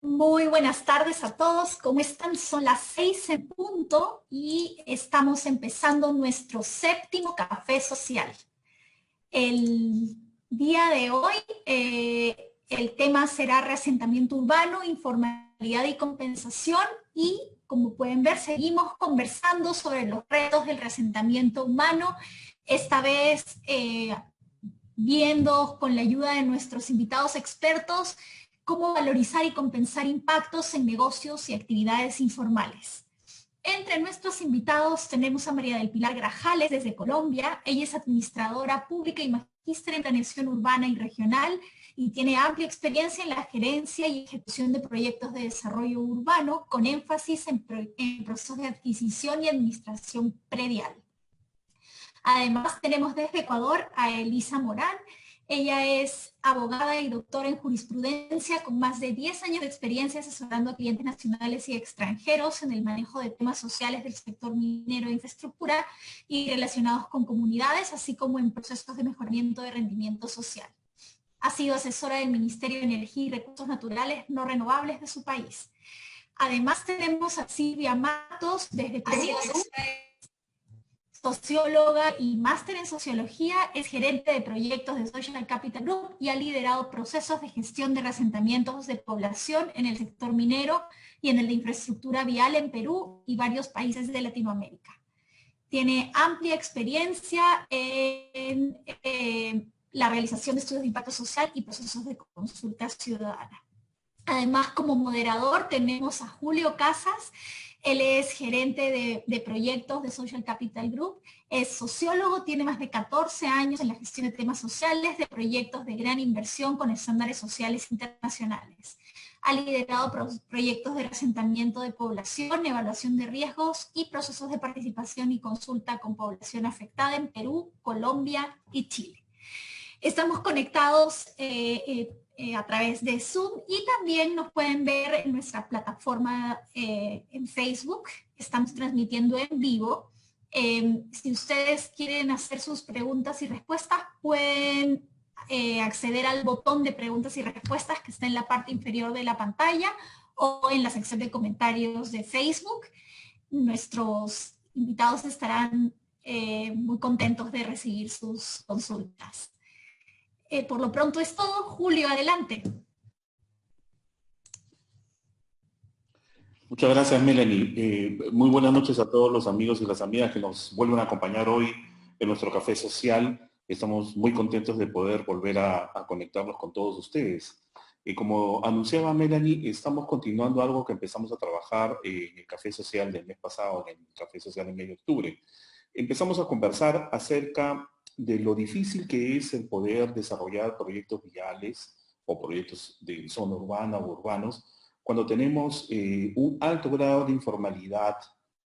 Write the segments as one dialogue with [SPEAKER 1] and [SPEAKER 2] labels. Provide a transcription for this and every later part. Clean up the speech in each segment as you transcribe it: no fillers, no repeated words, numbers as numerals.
[SPEAKER 1] Muy buenas tardes a todos. ¿Cómo están? Son las 6 en punto y estamos empezando nuestro séptimo café social. El día de hoy el tema será reasentamiento urbano, informalidad y compensación y como pueden ver seguimos conversando sobre los retos del reasentamiento humano. Esta vez viendo con la ayuda de nuestros invitados expertos cómo valorizar y compensar impactos en negocios y actividades informales. Entre nuestros invitados tenemos a María del Pilar Grajales desde Colombia. Ella es administradora pública y magíster en planeación urbana y regional y tiene amplia experiencia en la gerencia y ejecución de proyectos de desarrollo urbano con énfasis en procesos de adquisición y administración predial. Además, tenemos desde Ecuador a Elisa Morán. Ella es abogada y doctora en jurisprudencia con más de 10 años de experiencia asesorando a clientes nacionales y extranjeros en el manejo de temas sociales del sector minero e infraestructura y relacionados con comunidades, así como en procesos de mejoramiento de rendimiento social. Ha sido asesora del Ministerio de Energía y Recursos Naturales no renovables de su país. Además tenemos a Silvia Matos desde Perú, socióloga y máster en sociología, es gerente de proyectos de Social Capital Group y ha liderado procesos de gestión de reasentamientos de población en el sector minero y en el de infraestructura vial en Perú y varios países de Latinoamérica. Tiene amplia experiencia en la realización de estudios de impacto social y procesos de consulta ciudadana. Además, como moderador tenemos a Julio Casas. Él es gerente de proyectos de Social Capital Group, es sociólogo, tiene más de 14 años en la gestión de temas sociales de proyectos de gran inversión con estándares sociales internacionales. Ha liderado proyectos de reasentamiento de población, evaluación de riesgos y procesos de participación y consulta con población afectada en Perú, Colombia y Chile. Estamos conectados a través de Zoom y también nos pueden ver en nuestra plataforma en Facebook. Estamos transmitiendo en vivo. Si ustedes quieren hacer sus preguntas y respuestas, pueden acceder al botón de preguntas y respuestas que está en la parte inferior de la pantalla o en la sección de comentarios de Facebook. Nuestros invitados estarán muy contentos de recibir sus consultas. Por lo pronto es todo. Julio, adelante.
[SPEAKER 2] Muchas gracias, Melanie. Muy buenas noches a todos los amigos y las amigas que nos vuelven a acompañar hoy en nuestro café social. Estamos muy contentos de poder volver a conectarnos con todos ustedes. Como anunciaba Melanie, estamos continuando algo que empezamos a trabajar en el café social del mes pasado, en el café social en medio de octubre. Empezamos a conversar acerca de lo difícil que es el poder desarrollar proyectos viales o proyectos de zona urbana o urbanos cuando tenemos un alto grado de informalidad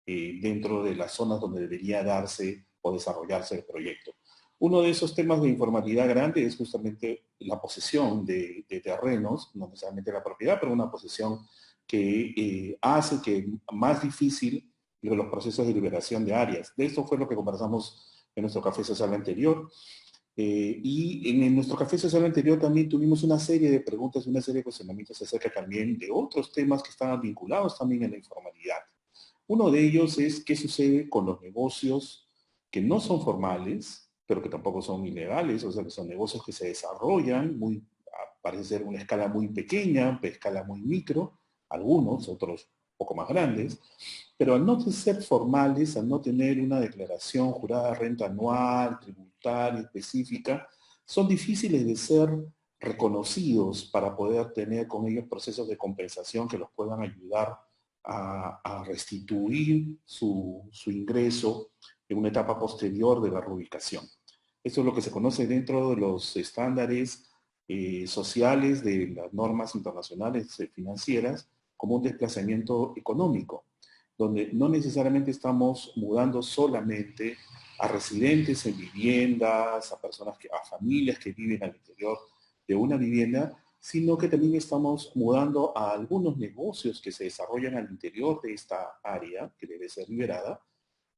[SPEAKER 2] dentro de las zonas donde debería darse o desarrollarse el proyecto. Uno de esos temas de informalidad grande es justamente la posesión de terrenos, no necesariamente la propiedad, pero una posesión que hace que más difícil los procesos de liberación de áreas. De esto fue lo que conversamos en nuestro café social anterior. Y en nuestro café social anterior también tuvimos una serie de preguntas y una serie de cuestionamientos acerca también de otros temas que estaban vinculados también a la informalidad. Uno de ellos es qué sucede con los negocios que no son formales, pero que tampoco son ilegales, o sea, que son negocios que se desarrollan, parece ser una escala muy pequeña, una escala muy micro, algunos, otros un poco más grandes, pero al no ser formales, al no tener una declaración jurada de renta anual, tributaria, específica, son difíciles de ser reconocidos para poder tener con ellos procesos de compensación que los puedan ayudar a restituir su ingreso en una etapa posterior de la reubicación. Esto es lo que se conoce dentro de los estándares sociales de las normas internacionales financieras como un desplazamiento económico, donde no necesariamente estamos mudando solamente a residentes en viviendas, a personas, a familias que viven al interior de una vivienda, sino que también estamos mudando a algunos negocios que se desarrollan al interior de esta área que debe ser liberada,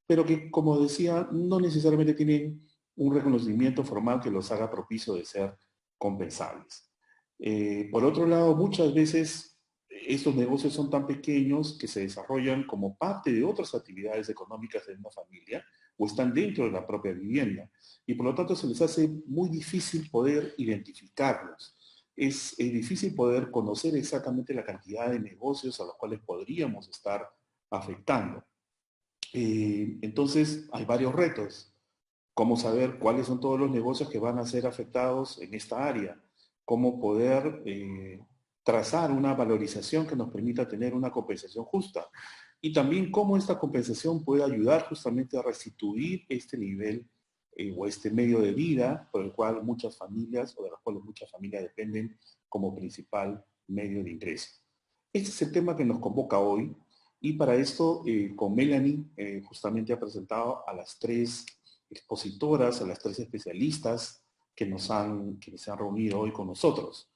[SPEAKER 2] pero que, como decía, no necesariamente tienen un reconocimiento formal que los haga propicio de ser compensables. Por otro lado, muchas veces estos negocios son tan pequeños que se desarrollan como parte de otras actividades económicas de una familia o están dentro de la propia vivienda. Y por lo tanto se les hace muy difícil poder identificarlos. Es difícil poder conocer exactamente la cantidad de negocios a los cuales podríamos estar afectando. Entonces hay varios retos. Cómo saber cuáles son todos los negocios que van a ser afectados en esta área, cómo poder trazar una valorización que nos permita tener una compensación justa y también cómo esta compensación puede ayudar justamente a restituir este nivel o este medio de vida por el cual muchas familias o de los cuales muchas familias dependen como principal medio de ingreso. Este es el tema que nos convoca hoy y para esto con Melanie justamente ha presentado a las tres expositoras, a las tres especialistas que se han reunido hoy con nosotros.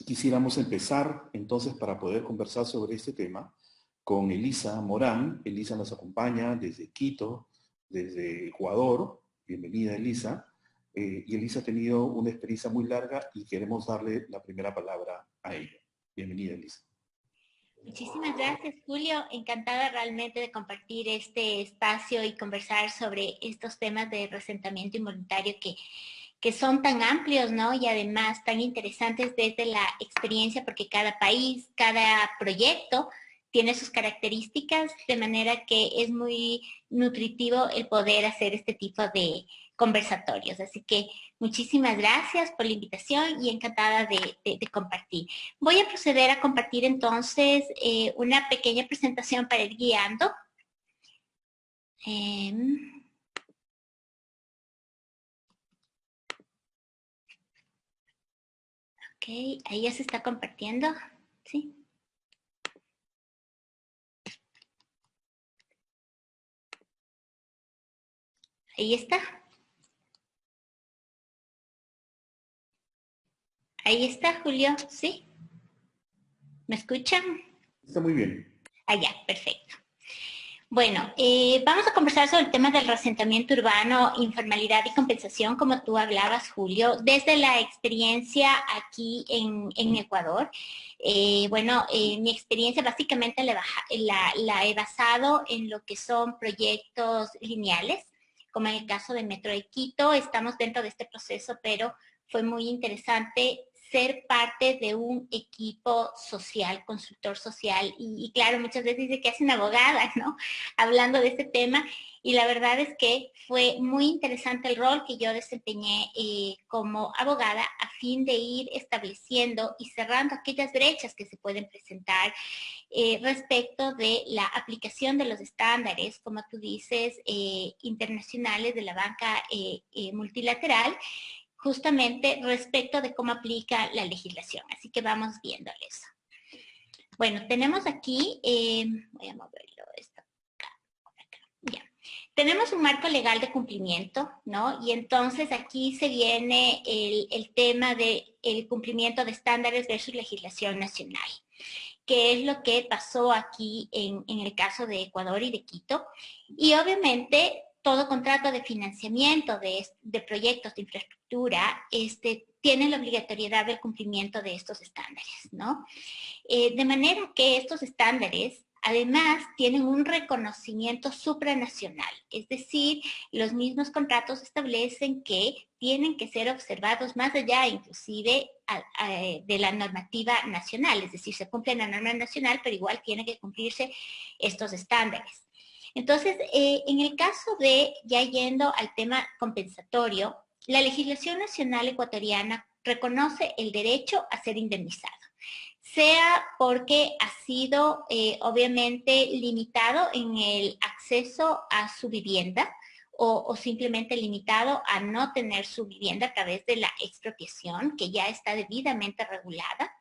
[SPEAKER 2] Quisiéramos empezar entonces para poder conversar sobre este tema con Elisa Morán. Elisa nos acompaña desde Quito, desde Ecuador. Bienvenida, Elisa. Y Elisa ha tenido una experiencia muy larga y queremos darle la primera palabra a ella. Bienvenida, Elisa.
[SPEAKER 3] Muchísimas gracias, Julio. Encantada realmente de compartir este espacio y conversar sobre estos temas de reasentamiento involuntario que son tan amplios, ¿no? Y además tan interesantes desde la experiencia, porque cada país, cada proyecto tiene sus características, de manera que es muy nutritivo el poder hacer este tipo de conversatorios. Así que muchísimas gracias por la invitación y encantada de compartir. Voy a proceder a compartir entonces una pequeña presentación para ir guiando. Ok, ahí ya se está compartiendo, ¿sí? Ahí está. Ahí está, Julio, ¿sí? ¿Me escuchan?
[SPEAKER 2] Está muy bien.
[SPEAKER 3] Ah, ya, perfecto. Bueno, vamos a conversar sobre el tema del reasentamiento urbano, informalidad y compensación, como tú hablabas, Julio, desde la experiencia aquí en Ecuador. Mi experiencia básicamente la he basado en lo que son proyectos lineales, como en el caso de Metro de Quito. Estamos dentro de este proceso, pero fue muy interesante ser parte de un equipo social, consultor social, y claro, muchas veces dice que es una abogada, ¿no? Hablando de este tema, y la verdad es que fue muy interesante el rol que yo desempeñé como abogada a fin de ir estableciendo y cerrando aquellas brechas que se pueden presentar respecto de la aplicación de los estándares, como tú dices, internacionales de la banca multilateral, justamente respecto de cómo aplica la legislación. Así que vamos viendo eso. Bueno, tenemos aquí, voy a moverlo esto acá, ya. Tenemos un marco legal de cumplimiento, ¿no? Y entonces aquí se viene el tema del cumplimiento de estándares versus legislación nacional, que es lo que pasó aquí en el caso de Ecuador y de Quito. Y obviamente todo contrato de financiamiento de proyectos de infraestructura tiene la obligatoriedad del cumplimiento de estos estándares, ¿no? De manera que estos estándares además tienen un reconocimiento supranacional, es decir, los mismos contratos establecen que tienen que ser observados más allá inclusive de la normativa nacional, es decir, se cumple la norma nacional, pero igual tienen que cumplirse estos estándares. Entonces, en el caso de, ya yendo al tema compensatorio, la legislación nacional ecuatoriana reconoce el derecho a ser indemnizado, sea porque ha sido obviamente limitado en el acceso a su vivienda o simplemente limitado a no tener su vivienda a través de la expropiación, que ya está debidamente regulada,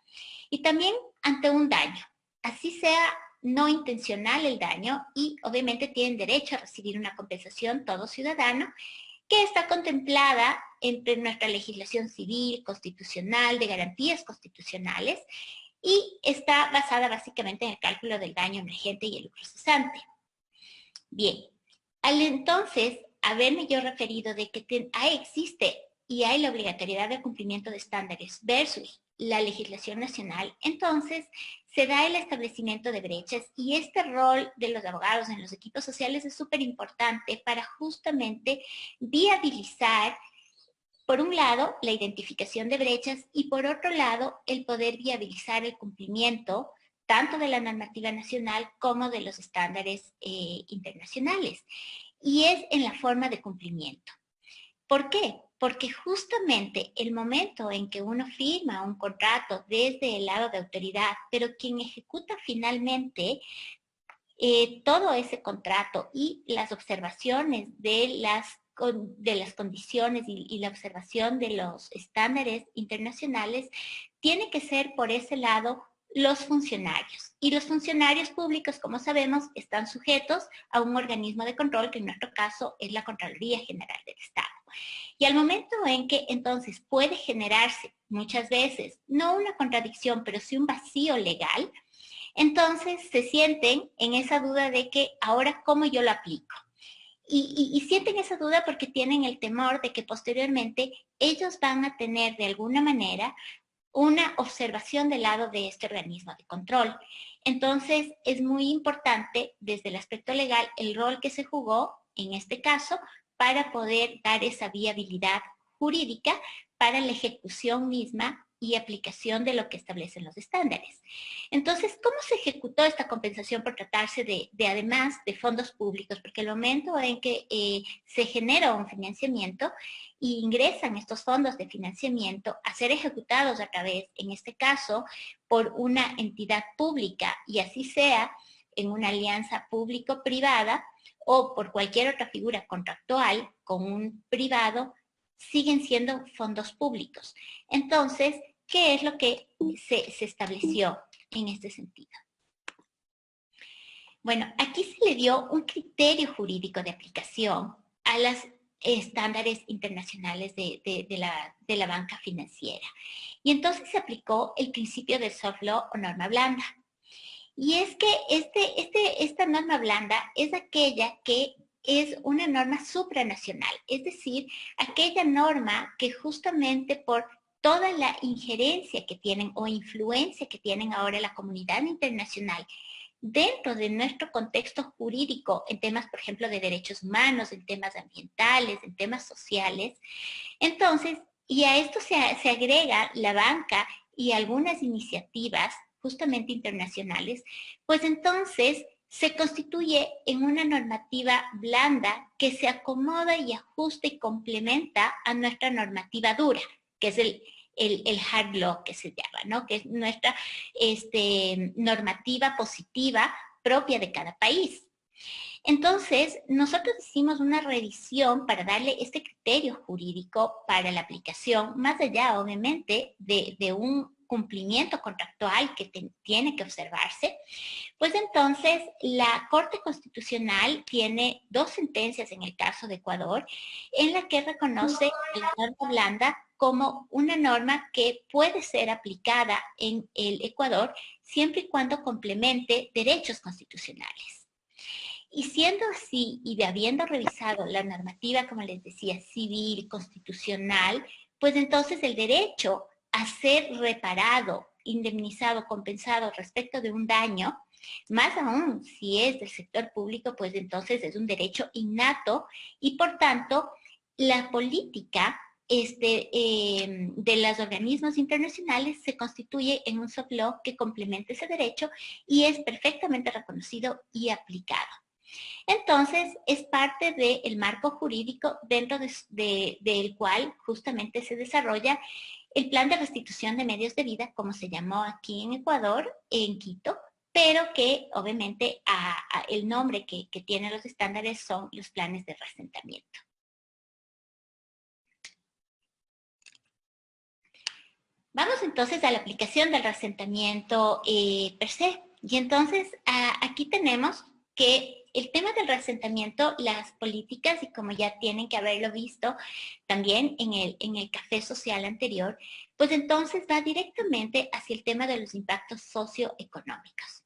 [SPEAKER 3] y también ante un daño, así sea no intencional el daño, y obviamente tienen derecho a recibir una compensación todo ciudadano, que está contemplada entre nuestra legislación civil, constitucional, de garantías constitucionales, y está basada básicamente en el cálculo del daño emergente y el lucro cesante. Bien, al entonces haberme yo referido de que existe y hay la obligatoriedad del cumplimiento de estándares versus la legislación nacional, entonces se da el establecimiento de brechas y este rol de los abogados en los equipos sociales es súper importante para justamente viabilizar, por un lado, la identificación de brechas y por otro lado, el poder viabilizar el cumplimiento tanto de la normativa nacional como de los estándares internacionales. Y es en la forma de cumplimiento. ¿Por qué? Porque justamente el momento en que uno firma un contrato desde el lado de autoridad, pero quien ejecuta finalmente todo ese contrato y las observaciones de las condiciones y la observación de los estándares internacionales, tiene que ser por ese lado los funcionarios. Y los funcionarios públicos, como sabemos, están sujetos a un organismo de control, que en nuestro caso es la Contraloría General del Estado. Y al momento en que entonces puede generarse muchas veces, no una contradicción, pero sí un vacío legal, entonces se sienten en esa duda de que ahora cómo yo lo aplico. Y sienten esa duda porque tienen el temor de que posteriormente ellos van a tener de alguna manera una observación del lado de este organismo de control. Entonces es muy importante desde el aspecto legal el rol que se jugó en este caso para poder dar esa viabilidad jurídica para la ejecución misma y aplicación de lo que establecen los estándares. Entonces, ¿cómo se ejecutó esta compensación por tratarse de además de fondos públicos? Porque el momento en que se genera un financiamiento y ingresan estos fondos de financiamiento a ser ejecutados a través, en este caso, por una entidad pública, y así sea en una alianza público-privada o por cualquier otra figura contractual con un privado, siguen siendo fondos públicos. Entonces, ¿qué es lo que se estableció en este sentido? Bueno, aquí se le dio un criterio jurídico de aplicación a los estándares internacionales de la banca financiera. Y entonces se aplicó el principio del soft law o norma blanda. Y es que esta norma blanda es aquella que es una norma supranacional, es decir, aquella norma que justamente por toda la injerencia que tienen o influencia que tienen ahora la comunidad internacional dentro de nuestro contexto jurídico en temas, por ejemplo, de derechos humanos, en temas ambientales, en temas sociales. Entonces, y a esto se agrega la banca y algunas iniciativas justamente internacionales, pues entonces se constituye en una normativa blanda que se acomoda y ajusta y complementa a nuestra normativa dura, que es el hard law que se llama, ¿no? Que es nuestra normativa positiva propia de cada país. Entonces, nosotros hicimos una revisión para darle este criterio jurídico para la aplicación, más allá, obviamente, de un cumplimiento contractual que tiene que observarse. Pues entonces, la Corte Constitucional tiene 2 sentencias en el caso de Ecuador, en la que reconoce la norma blanda como una norma que puede ser aplicada en el Ecuador siempre y cuando complemente derechos constitucionales. Y siendo así, y de habiendo revisado la normativa, como les decía, civil, constitucional, pues entonces el derecho a ser reparado, indemnizado, compensado respecto de un daño, más aún si es del sector público, pues entonces es un derecho innato y por tanto la política de los organismos internacionales se constituye en un soft law que complementa ese derecho y es perfectamente reconocido y aplicado. Entonces, es parte del marco jurídico dentro del cual justamente se desarrolla el plan de restitución de medios de vida, como se llamó aquí en Ecuador, en Quito, pero que obviamente el nombre que tienen los estándares son los planes de reasentamiento. Vamos entonces a la aplicación del reasentamiento per se. Y entonces aquí tenemos que el tema del reasentamiento, las políticas, y como ya tienen que haberlo visto también en el café social anterior, pues entonces va directamente hacia el tema de los impactos socioeconómicos.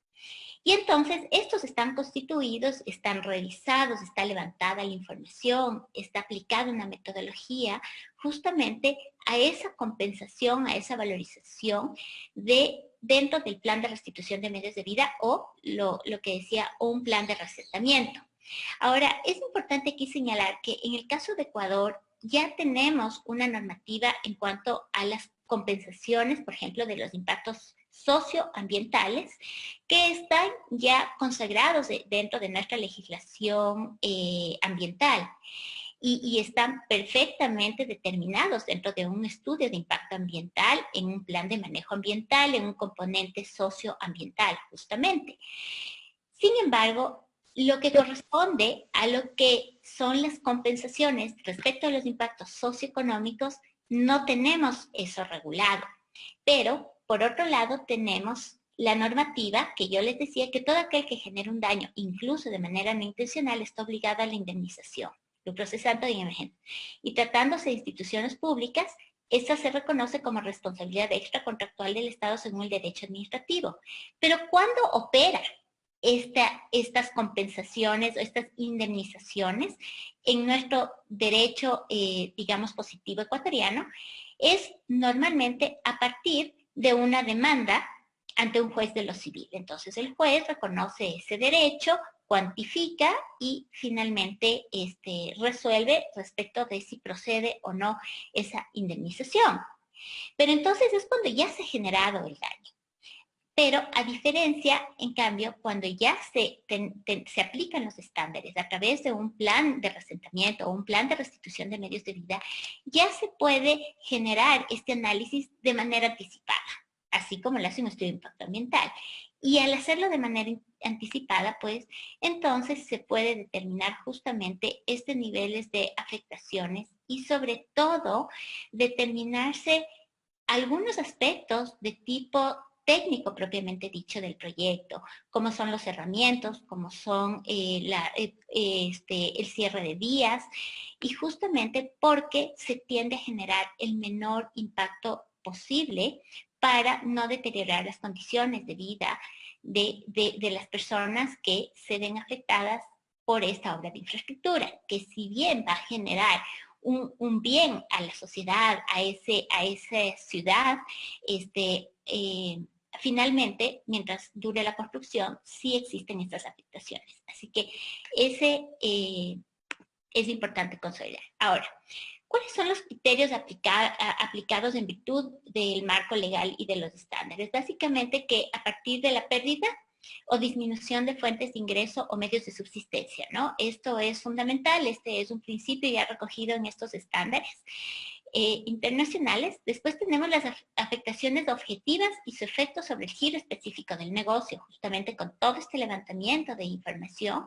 [SPEAKER 3] Y entonces estos están constituidos, están revisados, está levantada la información, está aplicada una metodología justamente a esa compensación, a esa valorización dentro del plan de restitución de medios de vida o lo que decía, un plan de reasentamiento. Ahora, es importante aquí señalar que en el caso de Ecuador ya tenemos una normativa en cuanto a las compensaciones, por ejemplo, de los impactos socioambientales, que están ya consagrados dentro de nuestra legislación ambiental y están perfectamente determinados dentro de un estudio de impacto ambiental, en un plan de manejo ambiental, en un componente socioambiental, justamente. Sin embargo, lo que corresponde a lo que son las compensaciones respecto a los impactos socioeconómicos, no tenemos eso regulado. Pero, por otro lado, tenemos la normativa que yo les decía que todo aquel que genera un daño, incluso de manera no intencional, está obligado a la indemnización, lucro cesante y emergente. Y tratándose de instituciones públicas, esta se reconoce como responsabilidad extracontractual del Estado según el derecho administrativo. Pero ¿cuándo opera estas compensaciones o estas indemnizaciones en nuestro derecho, digamos, positivo ecuatoriano? Es normalmente a partir de una demanda ante un juez de lo civil. Entonces el juez reconoce ese derecho, cuantifica y finalmente resuelve respecto de si procede o no esa indemnización. Pero entonces es cuando ya se ha generado el daño. Pero a diferencia, en cambio, cuando ya se aplican los estándares a través de un plan de reasentamiento o un plan de restitución de medios de vida, ya se puede generar este análisis de manera anticipada, así como lo hace un estudio de impacto ambiental. Y al hacerlo de manera anticipada, pues, entonces se puede determinar justamente estos niveles de afectaciones y sobre todo determinarse algunos aspectos de tipo técnico propiamente dicho del proyecto, como son los herramientas, como son el cierre de vías, y justamente porque se tiende a generar el menor impacto posible para no deteriorar las condiciones de vida de las personas que se ven afectadas por esta obra de infraestructura, que si bien va a generar un bien a la sociedad, a esa ciudad, finalmente, mientras dure la construcción, sí existen estas afectaciones. Así que ese es importante consolidar. Ahora, ¿cuáles son los criterios aplicados en virtud del marco legal y de los estándares? Básicamente que a partir de la pérdida o disminución de fuentes de ingreso o medios de subsistencia, ¿no? Esto es fundamental, este es un principio ya recogido en estos estándares internacionales. Después tenemos las afectaciones objetivas y su efecto sobre el giro específico del negocio, justamente con todo este levantamiento de información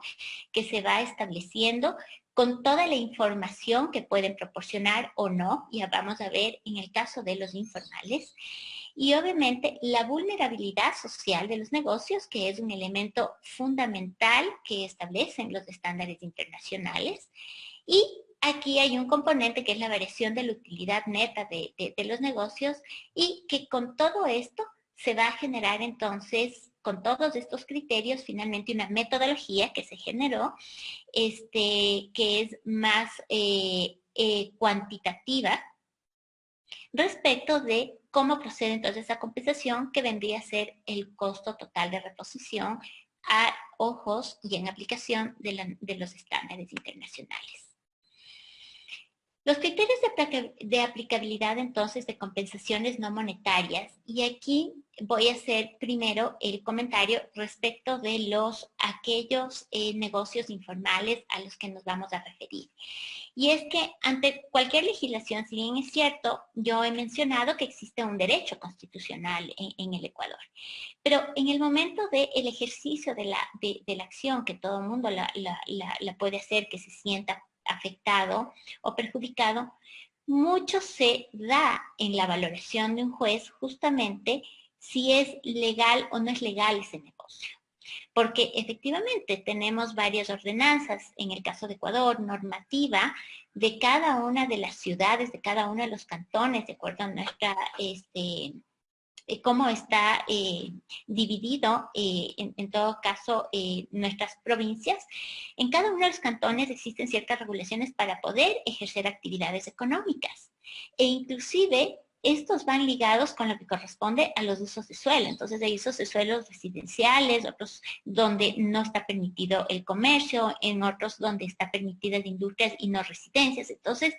[SPEAKER 3] que se va estableciendo, con toda la información que pueden proporcionar o no, ya vamos a ver en el caso de los informales. Y obviamente la vulnerabilidad social de los negocios, que es un elemento fundamental que establecen los estándares internacionales. Y aquí hay un componente que es la variación de la utilidad neta de los negocios y que con todo esto se va a generar entonces, con todos estos criterios, finalmente una metodología que se generó, que es más cuantitativa respecto de cómo procede entonces esa compensación, que vendría a ser el costo total de reposición a ojos y en aplicación de los estándares internacionales. Los criterios de aplicabilidad entonces de compensaciones no monetarias, y aquí voy a hacer primero el comentario respecto de aquellos negocios informales a los que nos vamos a referir. Y es que ante cualquier legislación, si bien es cierto, yo he mencionado que existe un derecho constitucional en el Ecuador, pero en el momento del ejercicio de la acción, que todo el mundo la puede hacer, que se sienta afectado o perjudicado, mucho se da en la valoración de un juez justamente si es legal o no es legal ese negocio. Porque efectivamente tenemos varias ordenanzas, en el caso de Ecuador, normativa de cada una de las ciudades, de cada uno de los cantones, de acuerdo a nuestra cómo está dividido, en todo caso, nuestras provincias. En cada uno de los cantones existen ciertas regulaciones para poder ejercer actividades económicas. E inclusive, estos van ligados con lo que corresponde a los usos de suelo. Entonces, hay usos de suelos residenciales, otros donde no está permitido el comercio, en otros donde está permitida la industria y no residencias. Entonces,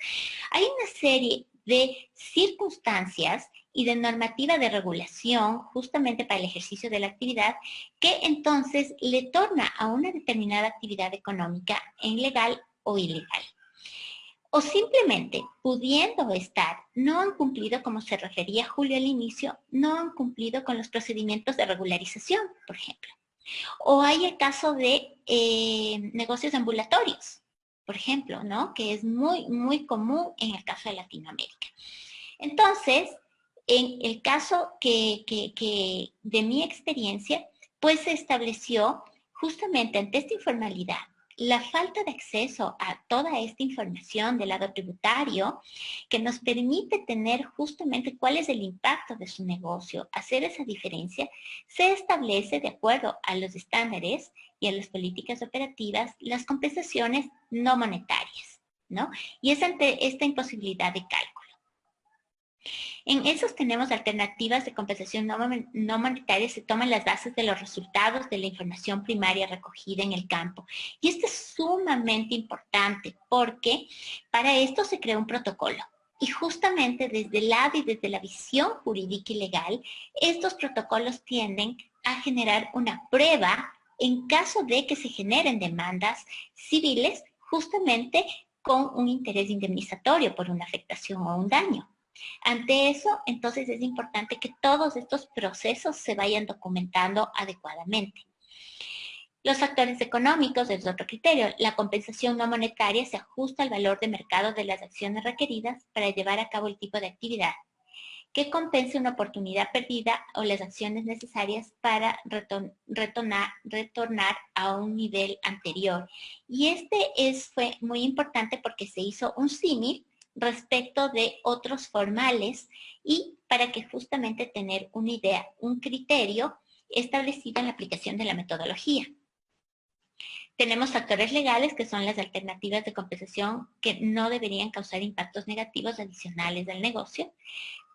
[SPEAKER 3] hay una serie de circunstancias y de normativa de regulación justamente para el ejercicio de la actividad que entonces le torna a una determinada actividad económica en legal o ilegal. O simplemente, pudiendo estar, no han cumplido, como se refería Julio al inicio, no han cumplido con los procedimientos de regularización, por ejemplo. O hay el caso de negocios ambulatorios, por ejemplo, ¿no? Que es muy, muy común en el caso de Latinoamérica. Entonces, en el caso de mi experiencia, pues se estableció justamente ante esta informalidad, la falta de acceso a toda esta información del lado tributario que nos permite tener justamente cuál es el impacto de su negocio, hacer esa diferencia, se establece de acuerdo a los estándares y a las políticas operativas las compensaciones no monetarias, ¿no? Y es ante esta imposibilidad de cálculo. En esos tenemos alternativas de compensación no monetaria, se toman las bases de los resultados de la información primaria recogida en el campo. Y esto es sumamente importante porque para esto se creó un protocolo. Y justamente desde el lado y desde la visión jurídica y legal, estos protocolos tienden a generar una prueba en caso de que se generen demandas civiles justamente con un interés indemnizatorio por una afectación o un daño. Ante eso, entonces es importante que todos estos procesos se vayan documentando adecuadamente. Los factores económicos es otro criterio. La compensación no monetaria se ajusta al valor de mercado de las acciones requeridas para llevar a cabo el tipo de actividad que compense una oportunidad perdida o las acciones necesarias para retornar a un nivel anterior. Y fue muy importante porque se hizo un símil respecto de otros formales y para que justamente tener una idea, un criterio establecido en la aplicación de la metodología. Tenemos factores legales que son las alternativas de compensación que no deberían causar impactos negativos adicionales al negocio.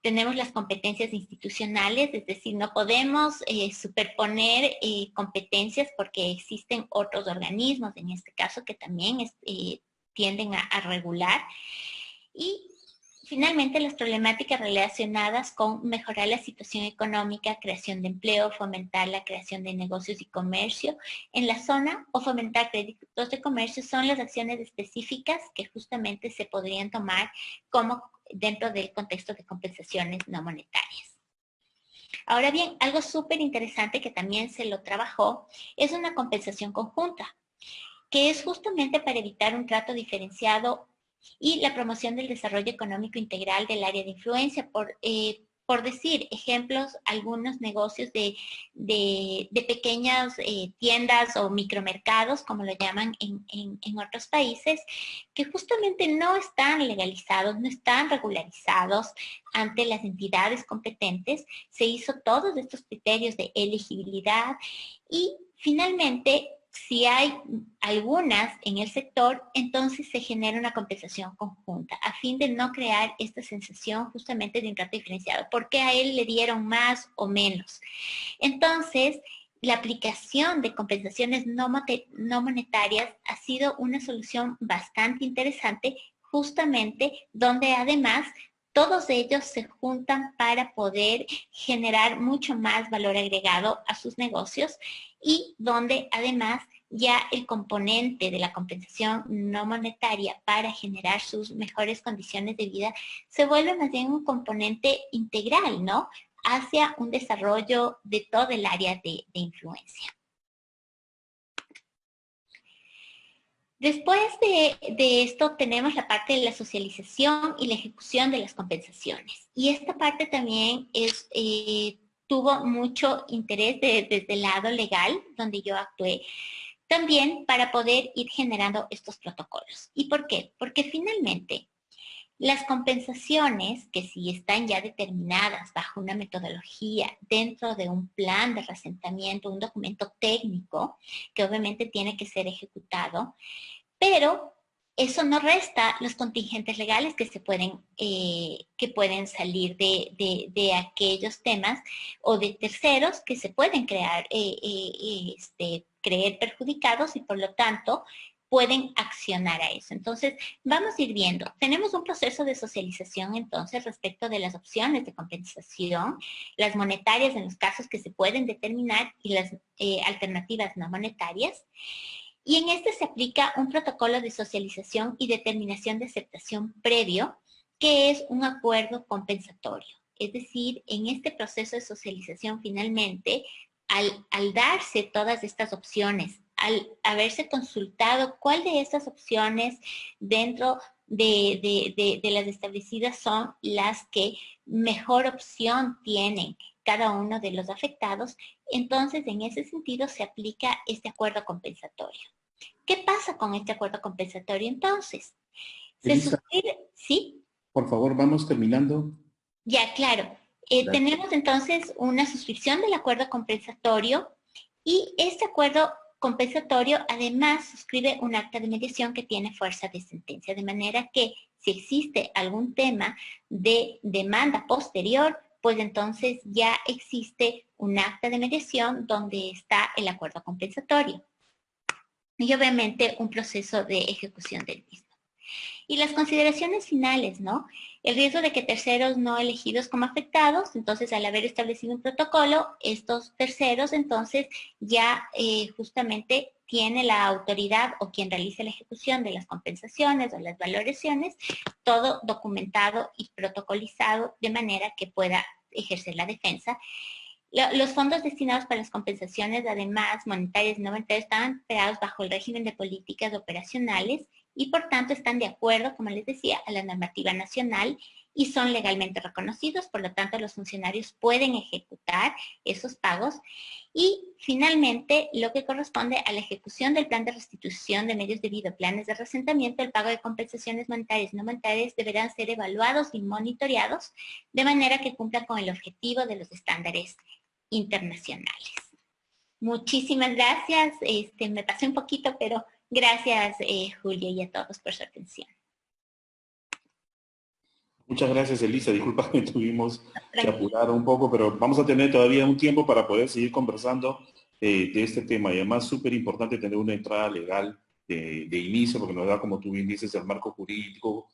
[SPEAKER 3] Tenemos las competencias institucionales, es decir, no podemos superponer competencias porque existen otros organismos, en este caso, que también tienden a regular. Y finalmente, las problemáticas relacionadas con mejorar la situación económica, creación de empleo, fomentar la creación de negocios y comercio en la zona o fomentar créditos de comercio son las acciones específicas que justamente se podrían tomar como dentro del contexto de compensaciones no monetarias. Ahora bien, algo súper interesante que también se lo trabajó es una compensación conjunta, que es justamente para evitar un trato diferenciado y la promoción del desarrollo económico integral del área de influencia. Por decir ejemplos, algunos negocios de pequeñas tiendas o micromercados, como lo llaman en otros países, que justamente no están legalizados, no están regularizados ante las entidades competentes. Se hizo todos estos criterios de elegibilidad y finalmente, si hay algunas en el sector, entonces se genera una compensación conjunta a fin de no crear esta sensación justamente de un trato diferenciado. ¿Por qué a él le dieron más o menos? Entonces, la aplicación de compensaciones no monetarias ha sido una solución bastante interesante, justamente donde además todos ellos se juntan para poder generar mucho más valor agregado a sus negocios y donde además ya el componente de la compensación no monetaria para generar sus mejores condiciones de vida se vuelve más bien un componente integral, ¿no? Hacia un desarrollo de todo el área de influencia. Después de esto tenemos la parte de la socialización y la ejecución de las compensaciones. Y esta parte también tuvo mucho interés desde el lado legal, donde yo actué, también para poder ir generando estos protocolos. ¿Y por qué? Porque finalmente Las compensaciones, que si están ya determinadas bajo una metodología dentro de un plan de reasentamiento, un documento técnico, que obviamente tiene que ser ejecutado, pero eso no resta los contingentes legales que pueden salir de aquellos temas o de terceros que se pueden creer perjudicados y por lo tanto pueden accionar a eso. Entonces, vamos a ir viendo. Tenemos un proceso de socialización, entonces, respecto de las opciones de compensación, las monetarias en los casos que se pueden determinar y las alternativas no monetarias. Y en este se aplica un protocolo de socialización y determinación de aceptación previo, que es un acuerdo compensatorio. Es decir, en este proceso de socialización, finalmente, al darse todas estas opciones, al haberse consultado cuál de estas opciones dentro de las establecidas son las que mejor opción tienen cada uno de los afectados, entonces en ese sentido se aplica este acuerdo compensatorio. ¿Qué pasa con este acuerdo compensatorio entonces? Se suscribe, ¿sí?
[SPEAKER 2] Por favor, vamos terminando.
[SPEAKER 3] Ya, claro. Tenemos entonces una suscripción del acuerdo compensatorio y este acuerdo compensatorio además suscribe un acta de mediación que tiene fuerza de sentencia, de manera que si existe algún tema de demanda posterior, pues entonces ya existe un acta de mediación donde está el acuerdo compensatorio y obviamente un proceso de ejecución del mismo. Y las consideraciones finales, ¿no? El riesgo de que terceros no elegidos como afectados, entonces al haber establecido un protocolo, estos terceros entonces ya justamente tiene la autoridad o quien realice la ejecución de las compensaciones o las valoraciones, todo documentado y protocolizado de manera que pueda ejercer la defensa. Los fondos destinados para las compensaciones, además monetarias y no monetarias, están creados bajo el régimen de políticas operacionales y por tanto están de acuerdo, como les decía, a la normativa nacional y son legalmente reconocidos, por lo tanto los funcionarios pueden ejecutar esos pagos. Y finalmente, lo que corresponde a la ejecución del plan de restitución de medios debido, planes de reasentamiento, el pago de compensaciones monetarias y no monetarias deberán ser evaluados y monitoreados de manera que cumplan con el objetivo de los estándares internacionales. Muchísimas gracias. Me pasé un poquito, pero gracias, Julia, y a todos por su atención.
[SPEAKER 2] Muchas gracias, Elisa. Disculpa que tuvimos que apurar un poco, pero vamos a tener todavía un tiempo para poder seguir conversando de este tema. Y además, súper importante tener una entrada legal de inicio, porque nos da, como tú bien dices, el marco jurídico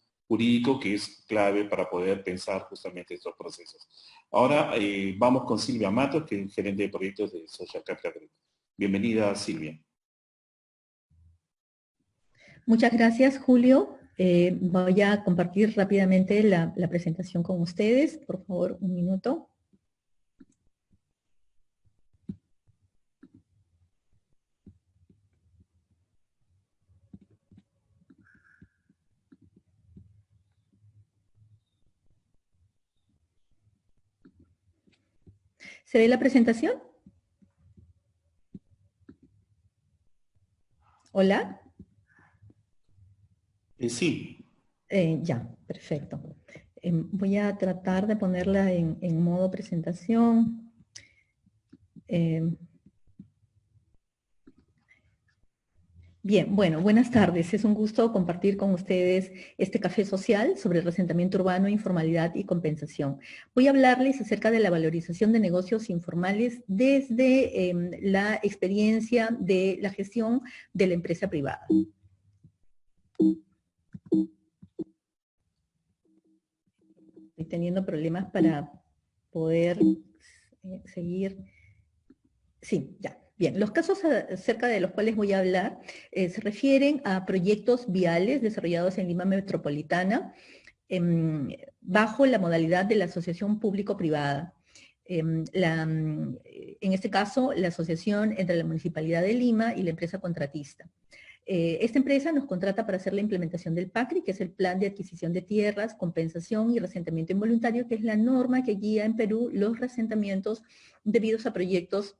[SPEAKER 2] que es clave para poder pensar justamente estos procesos. Ahora vamos con Silvia Matos, que es gerente de proyectos de Social Capital Group. Bienvenida, Silvia.
[SPEAKER 4] Muchas gracias, Julio. Voy a compartir rápidamente la presentación con ustedes. Por favor, un minuto. ¿Se ve la presentación? ¿Hola?
[SPEAKER 2] Sí.
[SPEAKER 4] Ya, perfecto. Voy a tratar de ponerla en modo presentación. Bien, bueno, buenas tardes. Es un gusto compartir con ustedes este café social sobre el reasentamiento urbano, informalidad y compensación. Voy a hablarles acerca de la valorización de negocios informales desde la experiencia de la gestión de la empresa privada. Estoy teniendo problemas para poder seguir. Sí, ya. Bien, los casos acerca de los cuales voy a hablar se refieren a proyectos viales desarrollados en Lima Metropolitana bajo la modalidad de la asociación público-privada. En este caso, la asociación entre la Municipalidad de Lima y la empresa contratista. Esta empresa nos contrata para hacer la implementación del PACRI, que es el Plan de Adquisición de Tierras, Compensación y Reasentamiento Involuntario, que es la norma que guía en Perú los reasentamientos debidos a proyectos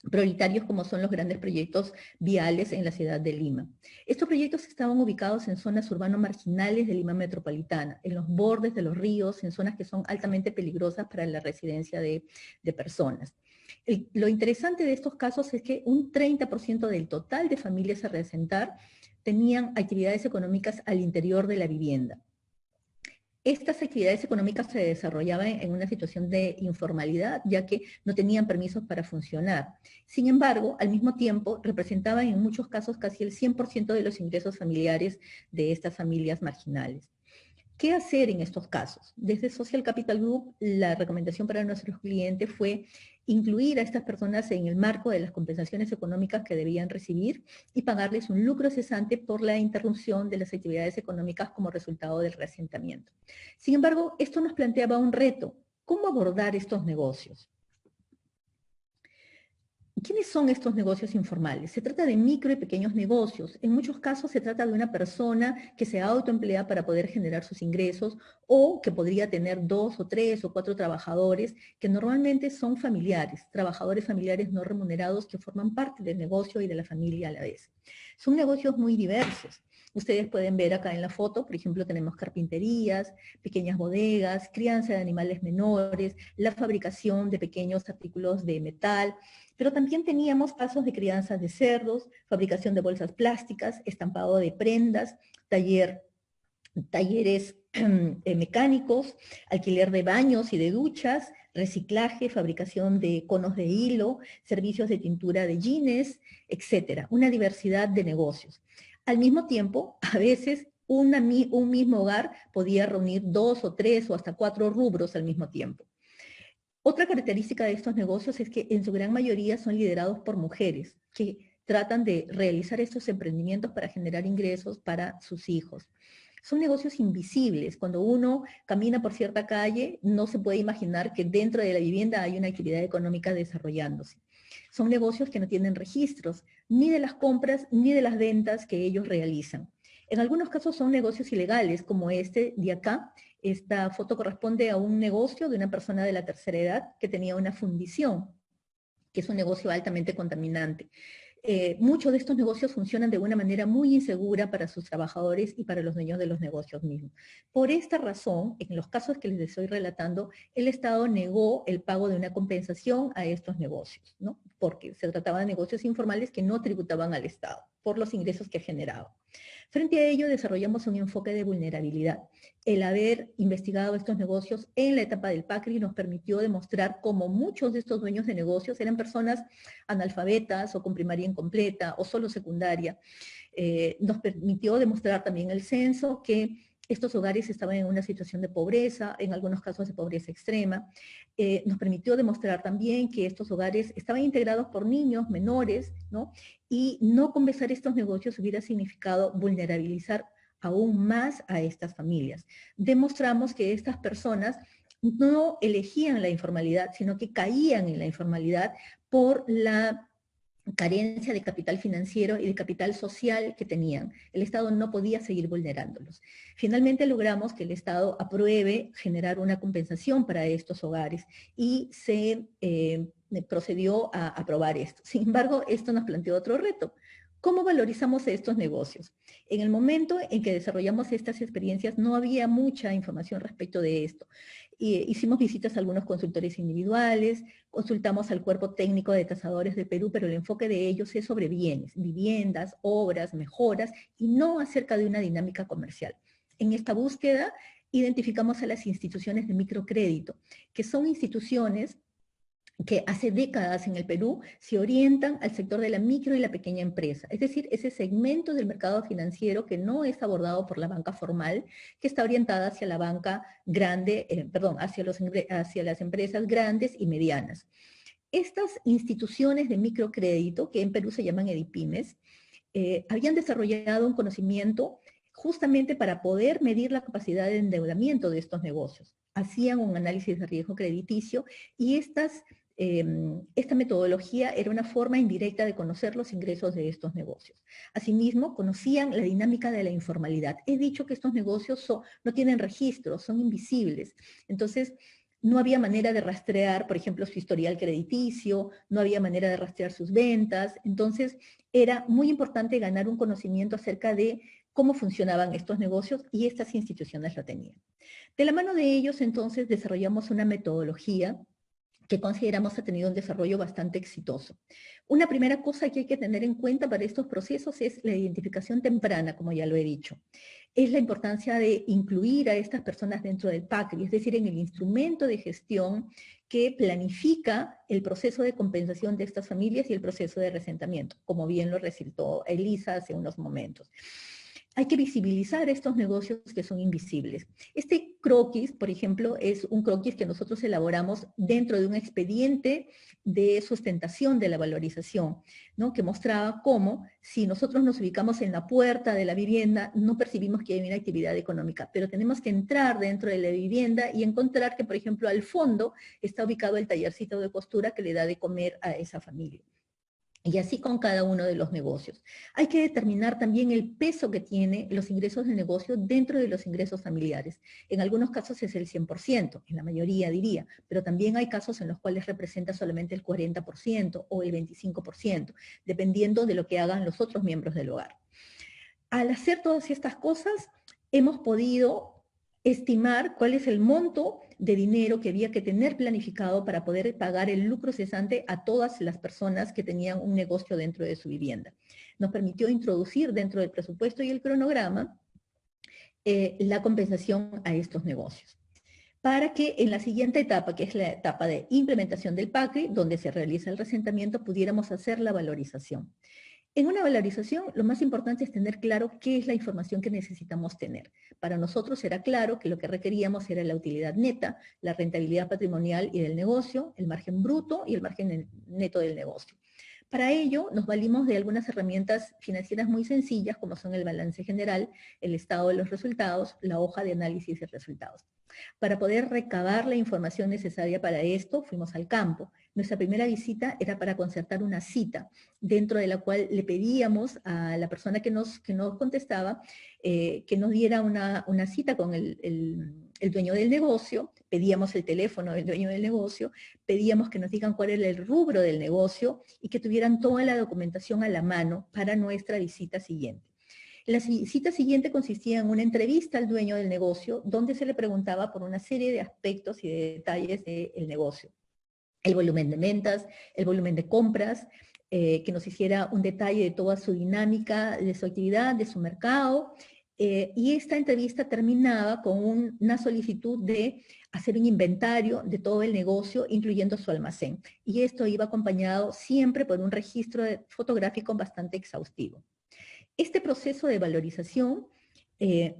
[SPEAKER 4] prioritarios como son los grandes proyectos viales en la ciudad de Lima. Estos proyectos estaban ubicados en zonas urbano-marginales de Lima metropolitana, en los bordes de los ríos, en zonas que son altamente peligrosas para la residencia de personas. Lo interesante de estos casos es que un 30% del total de familias a reasentar tenían actividades económicas al interior de la vivienda. Estas actividades económicas se desarrollaban en una situación de informalidad, ya que no tenían permisos para funcionar. Sin embargo, al mismo tiempo, representaban en muchos casos casi el 100% de los ingresos familiares de estas familias marginales. ¿Qué hacer en estos casos? Desde Social Capital Group, la recomendación para nuestros clientes fue incluir a estas personas en el marco de las compensaciones económicas que debían recibir y pagarles un lucro cesante por la interrupción de las actividades económicas como resultado del reasentamiento. Sin embargo, esto nos planteaba un reto. ¿Cómo abordar estos negocios? ¿Quiénes son estos negocios informales? Se trata de micro y pequeños negocios. En muchos casos se trata de una persona que se autoemplea para poder generar sus ingresos o que podría tener 2 o 3 o 4 trabajadores que normalmente son familiares, trabajadores familiares no remunerados que forman parte del negocio y de la familia a la vez. Son negocios muy diversos. Ustedes pueden ver acá en la foto, por ejemplo, tenemos carpinterías, pequeñas bodegas, crianza de animales menores, la fabricación de pequeños artículos de metal, pero también teníamos pasos de crianza de cerdos, fabricación de bolsas plásticas, estampado de prendas, talleres mecánicos, alquiler de baños y de duchas, reciclaje, fabricación de conos de hilo, servicios de tintura de jeans, etcétera. Una diversidad de negocios. Al mismo tiempo, a veces un mismo hogar podía reunir 2 o 3 o hasta 4 rubros al mismo tiempo. Otra característica de estos negocios es que en su gran mayoría son liderados por mujeres que tratan de realizar estos emprendimientos para generar ingresos para sus hijos. Son negocios invisibles. Cuando uno camina por cierta calle, no se puede imaginar que dentro de la vivienda hay una actividad económica desarrollándose. Son negocios que no tienen registros, ni de las compras ni de las ventas que ellos realizan. En algunos casos son negocios ilegales, como este de acá. Esta foto corresponde a un negocio de una persona de la tercera edad que tenía una fundición, que es un negocio altamente contaminante. Muchos de estos negocios funcionan de una manera muy insegura para sus trabajadores y para los dueños de los negocios mismos. Por esta razón, en los casos que les estoy relatando, el Estado negó el pago de una compensación a estos negocios, ¿no? Porque se trataba de negocios informales que no tributaban al Estado por los ingresos que generaban. Frente a ello, desarrollamos un enfoque de vulnerabilidad. El haber investigado estos negocios en la etapa del PACRI nos permitió demostrar cómo muchos de estos dueños de negocios eran personas analfabetas o con primaria incompleta o solo secundaria. Nos permitió demostrar también el censo que estos hogares estaban en una situación de pobreza, en algunos casos de pobreza extrema. Nos permitió demostrar también que estos hogares estaban integrados por niños menores, ¿no? Y no comenzar estos negocios hubiera significado vulnerabilizar aún más a estas familias. Demostramos que estas personas no elegían la informalidad, sino que caían en la informalidad por la carencia de capital financiero y de capital social que tenían. El Estado no podía seguir vulnerándolos. Finalmente logramos que el Estado apruebe generar una compensación para estos hogares y se procedió a aprobar esto. Sin embargo, esto nos planteó otro reto. ¿Cómo valorizamos estos negocios? En el momento en que desarrollamos estas experiencias no había mucha información respecto de esto. Hicimos visitas a algunos consultores individuales, consultamos al cuerpo técnico de tasadores de Perú, pero el enfoque de ellos es sobre bienes, viviendas, obras, mejoras, y no acerca de una dinámica comercial. En esta búsqueda identificamos a las instituciones de microcrédito, que son instituciones que hace décadas en el Perú se orientan al sector de la micro y la pequeña empresa, es decir, ese segmento del mercado financiero que no es abordado por la banca formal, que está orientada hacia la banca grande, hacia las empresas grandes y medianas. Estas instituciones de microcrédito, que en Perú se llaman EDIPYMES, habían desarrollado un conocimiento justamente para poder medir la capacidad de endeudamiento de estos negocios. Hacían un análisis de riesgo crediticio y esta metodología era una forma indirecta de conocer los ingresos de estos negocios. Asimismo, conocían la dinámica de la informalidad. He dicho que estos negocios no tienen registros, son invisibles. Entonces, no había manera de rastrear, por ejemplo, su historial crediticio, no había manera de rastrear sus ventas. Entonces, era muy importante ganar un conocimiento acerca de cómo funcionaban estos negocios y estas instituciones lo tenían. De la mano de ellos, entonces, desarrollamos una metodología que consideramos ha tenido un desarrollo bastante exitoso. Una primera cosa que hay que tener en cuenta para estos procesos es la identificación temprana, como ya lo he dicho. Es la importancia de incluir a estas personas dentro del PACRI, es decir, en el instrumento de gestión que planifica el proceso de compensación de estas familias y el proceso de resentamiento, como bien lo recitó Elisa hace unos momentos. Hay que visibilizar estos negocios que son invisibles. Este croquis, por ejemplo, es un croquis que nosotros elaboramos dentro de un expediente de sustentación de la valorización, ¿no? Que mostraba cómo, si nosotros nos ubicamos en la puerta de la vivienda, no percibimos que hay una actividad económica, pero tenemos que entrar dentro de la vivienda y encontrar que, por ejemplo, al fondo está ubicado el tallercito de costura que le da de comer a esa familia. Y así con cada uno de los negocios. Hay que determinar también el peso que tienen los ingresos de negocio dentro de los ingresos familiares. En algunos casos es el 100%, en la mayoría diría, pero también hay casos en los cuales representa solamente el 40% o el 25%, dependiendo de lo que hagan los otros miembros del hogar. Al hacer todas estas cosas, hemos podido estimar cuál es el monto de dinero que había que tener planificado para poder pagar el lucro cesante a todas las personas que tenían un negocio dentro de su vivienda. Nos permitió introducir dentro del presupuesto y el cronograma la compensación a estos negocios, para que en la siguiente etapa, que es la etapa de implementación del PACRI, donde se realiza el resentamiento, pudiéramos hacer la valorización. En una valorización, lo más importante es tener claro qué es la información que necesitamos tener. Para nosotros era claro que lo que requeríamos era la utilidad neta, la rentabilidad patrimonial y del negocio, el margen bruto y el margen neto del negocio. Para ello, nos valimos de algunas herramientas financieras muy sencillas, como son el balance general, el estado de los resultados, la hoja de análisis de resultados. Para poder recabar la información necesaria para esto, fuimos al campo. Nuestra primera visita era para concertar una cita, dentro de la cual le pedíamos a la persona que nos contestaba que nos diera una cita con el dueño del negocio, pedíamos el teléfono del dueño del negocio, pedíamos que nos digan cuál era el rubro del negocio y que tuvieran toda la documentación a la mano para nuestra visita siguiente. La cita siguiente consistía en una entrevista al dueño del negocio, donde se le preguntaba por una serie de aspectos y de detalles del negocio. El volumen de ventas, el volumen de compras, que nos hiciera un detalle de toda su dinámica, de su actividad, de su mercado, y esta entrevista terminaba con una solicitud de hacer un inventario de todo el negocio, incluyendo su almacén. Y esto iba acompañado siempre por un registro fotográfico bastante exhaustivo. Este proceso de valorización,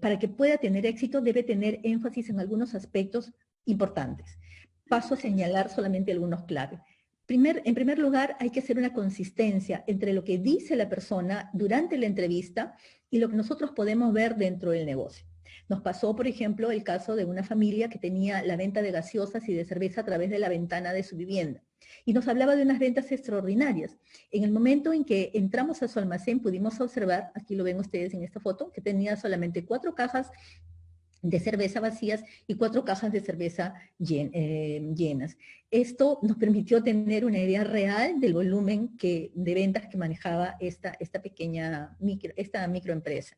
[SPEAKER 4] para que pueda tener éxito, debe tener énfasis en algunos aspectos importantes. Paso a señalar solamente algunos clave. En primer lugar, hay que hacer una consistencia entre lo que dice la persona durante la entrevista y lo que nosotros podemos ver dentro del negocio. Nos pasó, por ejemplo, el caso de una familia que tenía la venta de gaseosas y de cerveza a través de la ventana de su vivienda. Y nos hablaba de unas ventas extraordinarias. En el momento en que entramos a su almacén, pudimos observar, aquí lo ven ustedes en esta foto, que tenía solamente 4 cajas de cerveza vacías y 4 cajas de cerveza llenas. Esto nos permitió tener una idea real del volumen de ventas que manejaba esta microempresa.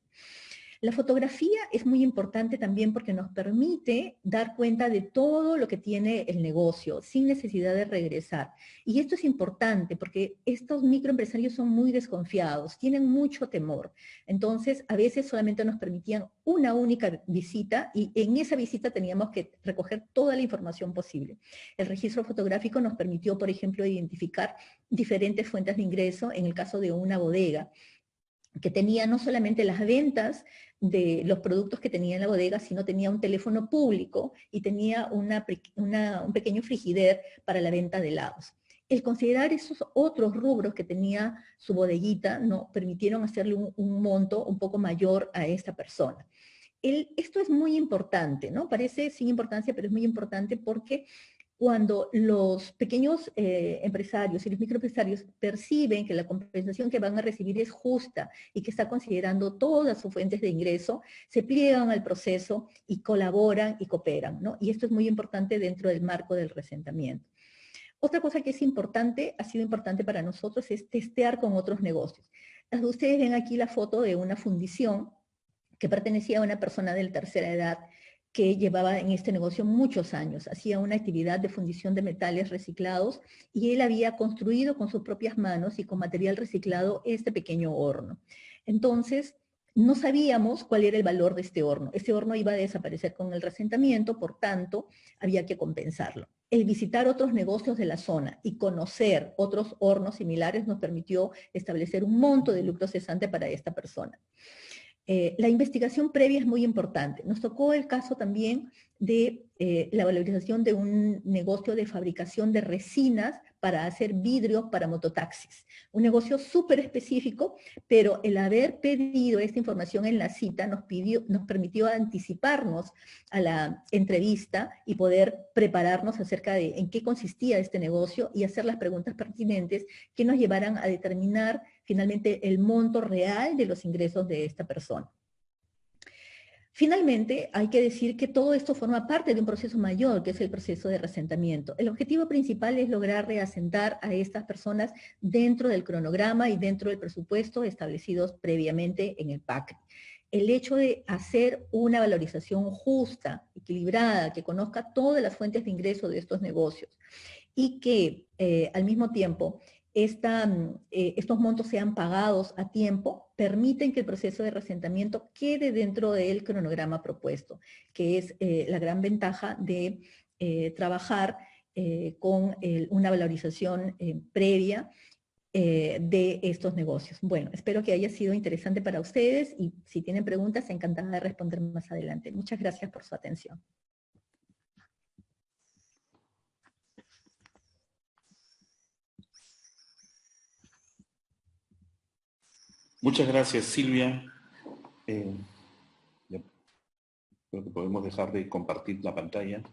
[SPEAKER 4] La fotografía es muy importante también porque nos permite dar cuenta de todo lo que tiene el negocio sin necesidad de regresar. Y esto es importante porque estos microempresarios son muy desconfiados, tienen mucho temor. Entonces, a veces solamente nos permitían una única visita y en esa visita teníamos que recoger toda la información posible. El registro fotográfico nos permitió, por ejemplo, identificar diferentes fuentes de ingreso en el caso de una bodega, que tenía no solamente las ventas de los productos que tenía en la bodega, sino tenía un teléfono público y tenía un pequeño frigider para la venta de helados. El considerar esos otros rubros que tenía su bodeguita, ¿no?, permitieron hacerle un monto un poco mayor a esta persona. Esto es muy importante, ¿no? Parece sin importancia, pero es muy importante porque cuando los pequeños empresarios y los microempresarios perciben que la compensación que van a recibir es justa y que está considerando todas sus fuentes de ingreso, se pliegan al proceso y colaboran y cooperan, ¿no? Y esto es muy importante dentro del marco del reasentamiento. Otra cosa que es importante, ha sido importante para nosotros, es testear con otros negocios. Ustedes ven aquí la foto de una fundición que pertenecía a una persona de la tercera edad que llevaba en este negocio muchos años, hacía una actividad de fundición de metales reciclados y él había construido con sus propias manos y con material reciclado este pequeño horno. Entonces, no sabíamos cuál era el valor de este horno. Este horno iba a desaparecer con el reasentamiento, por tanto, había que compensarlo. El visitar otros negocios de la zona y conocer otros hornos similares nos permitió establecer un monto de lucro cesante para esta persona. La investigación previa es muy importante. Nos tocó el caso también de la valorización de un negocio de fabricación de resinas para hacer vidrios para mototaxis. Un negocio súper específico, pero el haber pedido esta información en la cita nos permitió anticiparnos a la entrevista y poder prepararnos acerca de en qué consistía este negocio y hacer las preguntas pertinentes que nos llevaran a determinar finalmente el monto real de los ingresos de esta persona. Finalmente, hay que decir que todo esto forma parte de un proceso mayor, que es el proceso de reasentamiento. El objetivo principal es lograr reasentar a estas personas dentro del cronograma y dentro del presupuesto establecidos previamente en el PACRI. El hecho de hacer una valorización justa, equilibrada, que conozca todas las fuentes de ingreso de estos negocios y que al mismo tiempo estos montos sean pagados a tiempo, permiten que el proceso de reasentamiento quede dentro del cronograma propuesto, que es la gran ventaja de trabajar con una valorización previa de estos negocios. Bueno, espero que haya sido interesante para ustedes y si tienen preguntas, encantada de responder más adelante. Muchas gracias por su atención.
[SPEAKER 2] Muchas gracias, Silvia. Ya creo que podemos dejar de compartir la pantalla.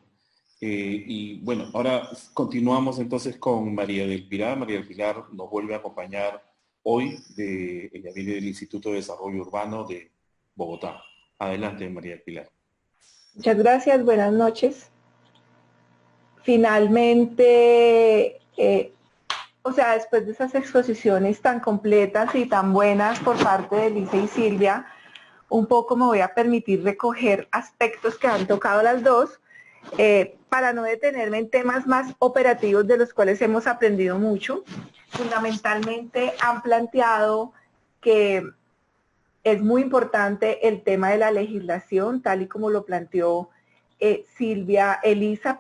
[SPEAKER 2] Y bueno, ahora continuamos entonces con María del Pilar. María del Pilar nos vuelve a acompañar hoy. Ella viene del Instituto de Desarrollo Urbano de Bogotá. Adelante, María del Pilar.
[SPEAKER 5] Muchas gracias, buenas noches. Finalmente, después de esas exposiciones tan completas y tan buenas por parte de Lisa y Silvia, un poco me voy a permitir recoger aspectos que han tocado las dos, para no detenerme en temas más operativos de los cuales hemos aprendido mucho. Fundamentalmente han planteado que es muy importante el tema de la legislación, tal y como lo planteó Elisa,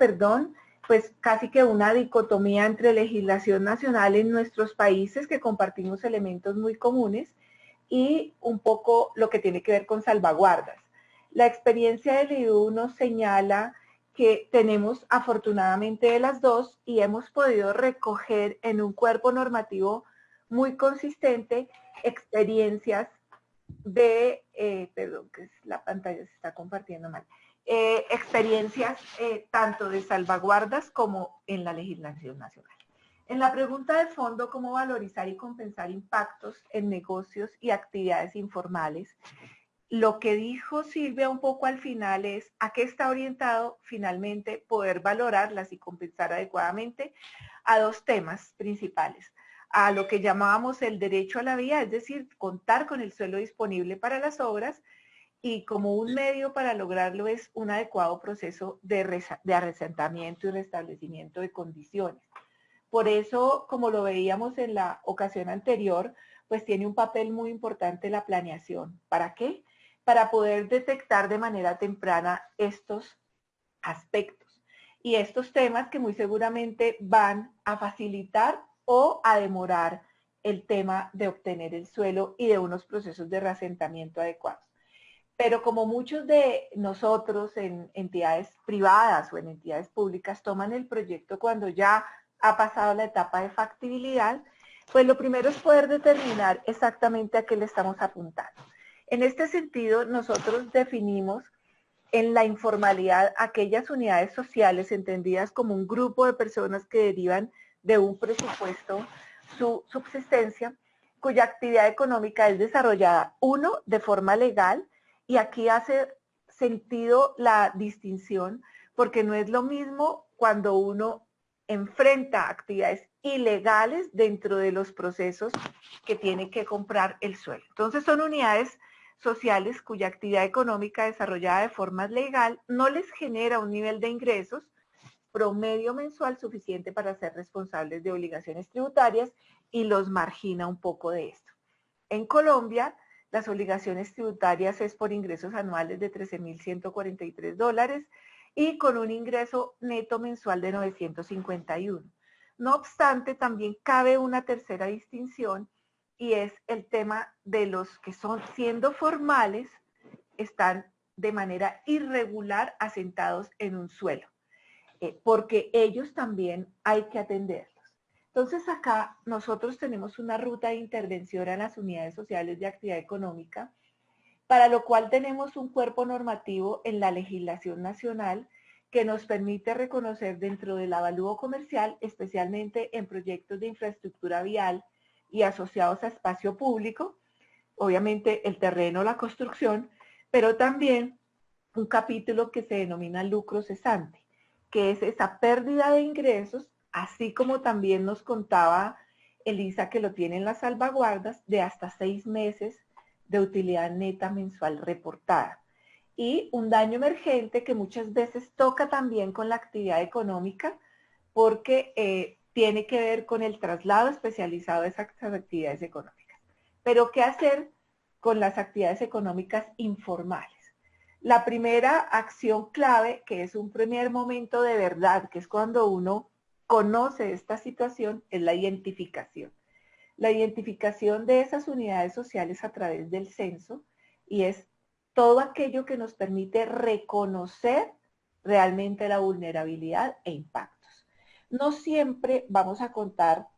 [SPEAKER 5] pues casi que una dicotomía entre legislación nacional en nuestros países, que compartimos elementos muy comunes, y un poco lo que tiene que ver con salvaguardas. La experiencia del IDU nos señala que tenemos afortunadamente de las dos y hemos podido recoger en un cuerpo normativo muy consistente experiencias de, perdón, que la pantalla se está compartiendo mal, experiencias tanto de salvaguardas como en la legislación nacional. En la pregunta de fondo, ¿cómo valorizar y compensar impactos en negocios y actividades informales? Lo que dijo Silvia un poco al final es a qué está orientado finalmente poder valorarlas y compensar adecuadamente a dos temas principales. A lo que llamábamos el derecho a la vía, es decir, contar con el suelo disponible para las obras, y como un medio para lograrlo es un adecuado proceso de reasentamiento y restablecimiento de condiciones. Por eso, como lo veíamos en la ocasión anterior, pues tiene un papel muy importante la planeación. ¿Para qué? Para poder detectar de manera temprana estos aspectos y estos temas que muy seguramente van a facilitar o a demorar el tema de obtener el suelo y de unos procesos de reasentamiento adecuados. Pero como muchos de nosotros en entidades privadas o en entidades públicas toman el proyecto cuando ya ha pasado la etapa de factibilidad, pues lo primero es poder determinar exactamente a qué le estamos apuntando. En este sentido, nosotros definimos en la informalidad aquellas unidades sociales entendidas como un grupo de personas que derivan de un presupuesto su subsistencia, cuya actividad económica es desarrollada, uno, de forma legal, y aquí hace sentido la distinción, porque no es lo mismo cuando uno enfrenta actividades ilegales dentro de los procesos que tiene que comprar el suelo. Entonces son unidades sociales cuya actividad económica desarrollada de forma legal no les genera un nivel de ingresos promedio mensual suficiente para ser responsables de obligaciones tributarias y los margina un poco de esto. En Colombia, las obligaciones tributarias es por ingresos anuales de $13.143 y con un ingreso neto mensual de 951. No obstante, también cabe una tercera distinción y es el tema de los que son, siendo formales, están de manera irregular asentados en un suelo, porque ellos también hay que atenderlos. Entonces acá nosotros tenemos una ruta de intervención a las unidades sociales de actividad económica, para lo cual tenemos un cuerpo normativo en la legislación nacional que nos permite reconocer dentro del avalúo comercial, especialmente en proyectos de infraestructura vial y asociados a espacio público, obviamente el terreno, la construcción, pero también un capítulo que se denomina lucro cesante, que es esa pérdida de ingresos, así como también nos contaba Elisa que lo tiene en las salvaguardas, de hasta 6 meses de utilidad neta mensual reportada. Y un daño emergente que muchas veces toca también con la actividad económica, porque tiene que ver con el traslado especializado de esas actividades económicas. Pero ¿qué hacer con las actividades económicas informales? La primera acción clave, que es un primer momento de verdad, que es cuando uno conoce esta situación, es la identificación. La identificación de esas unidades sociales a través del censo, y es todo aquello que nos permite reconocer realmente la vulnerabilidad e impactos. No siempre vamos a contar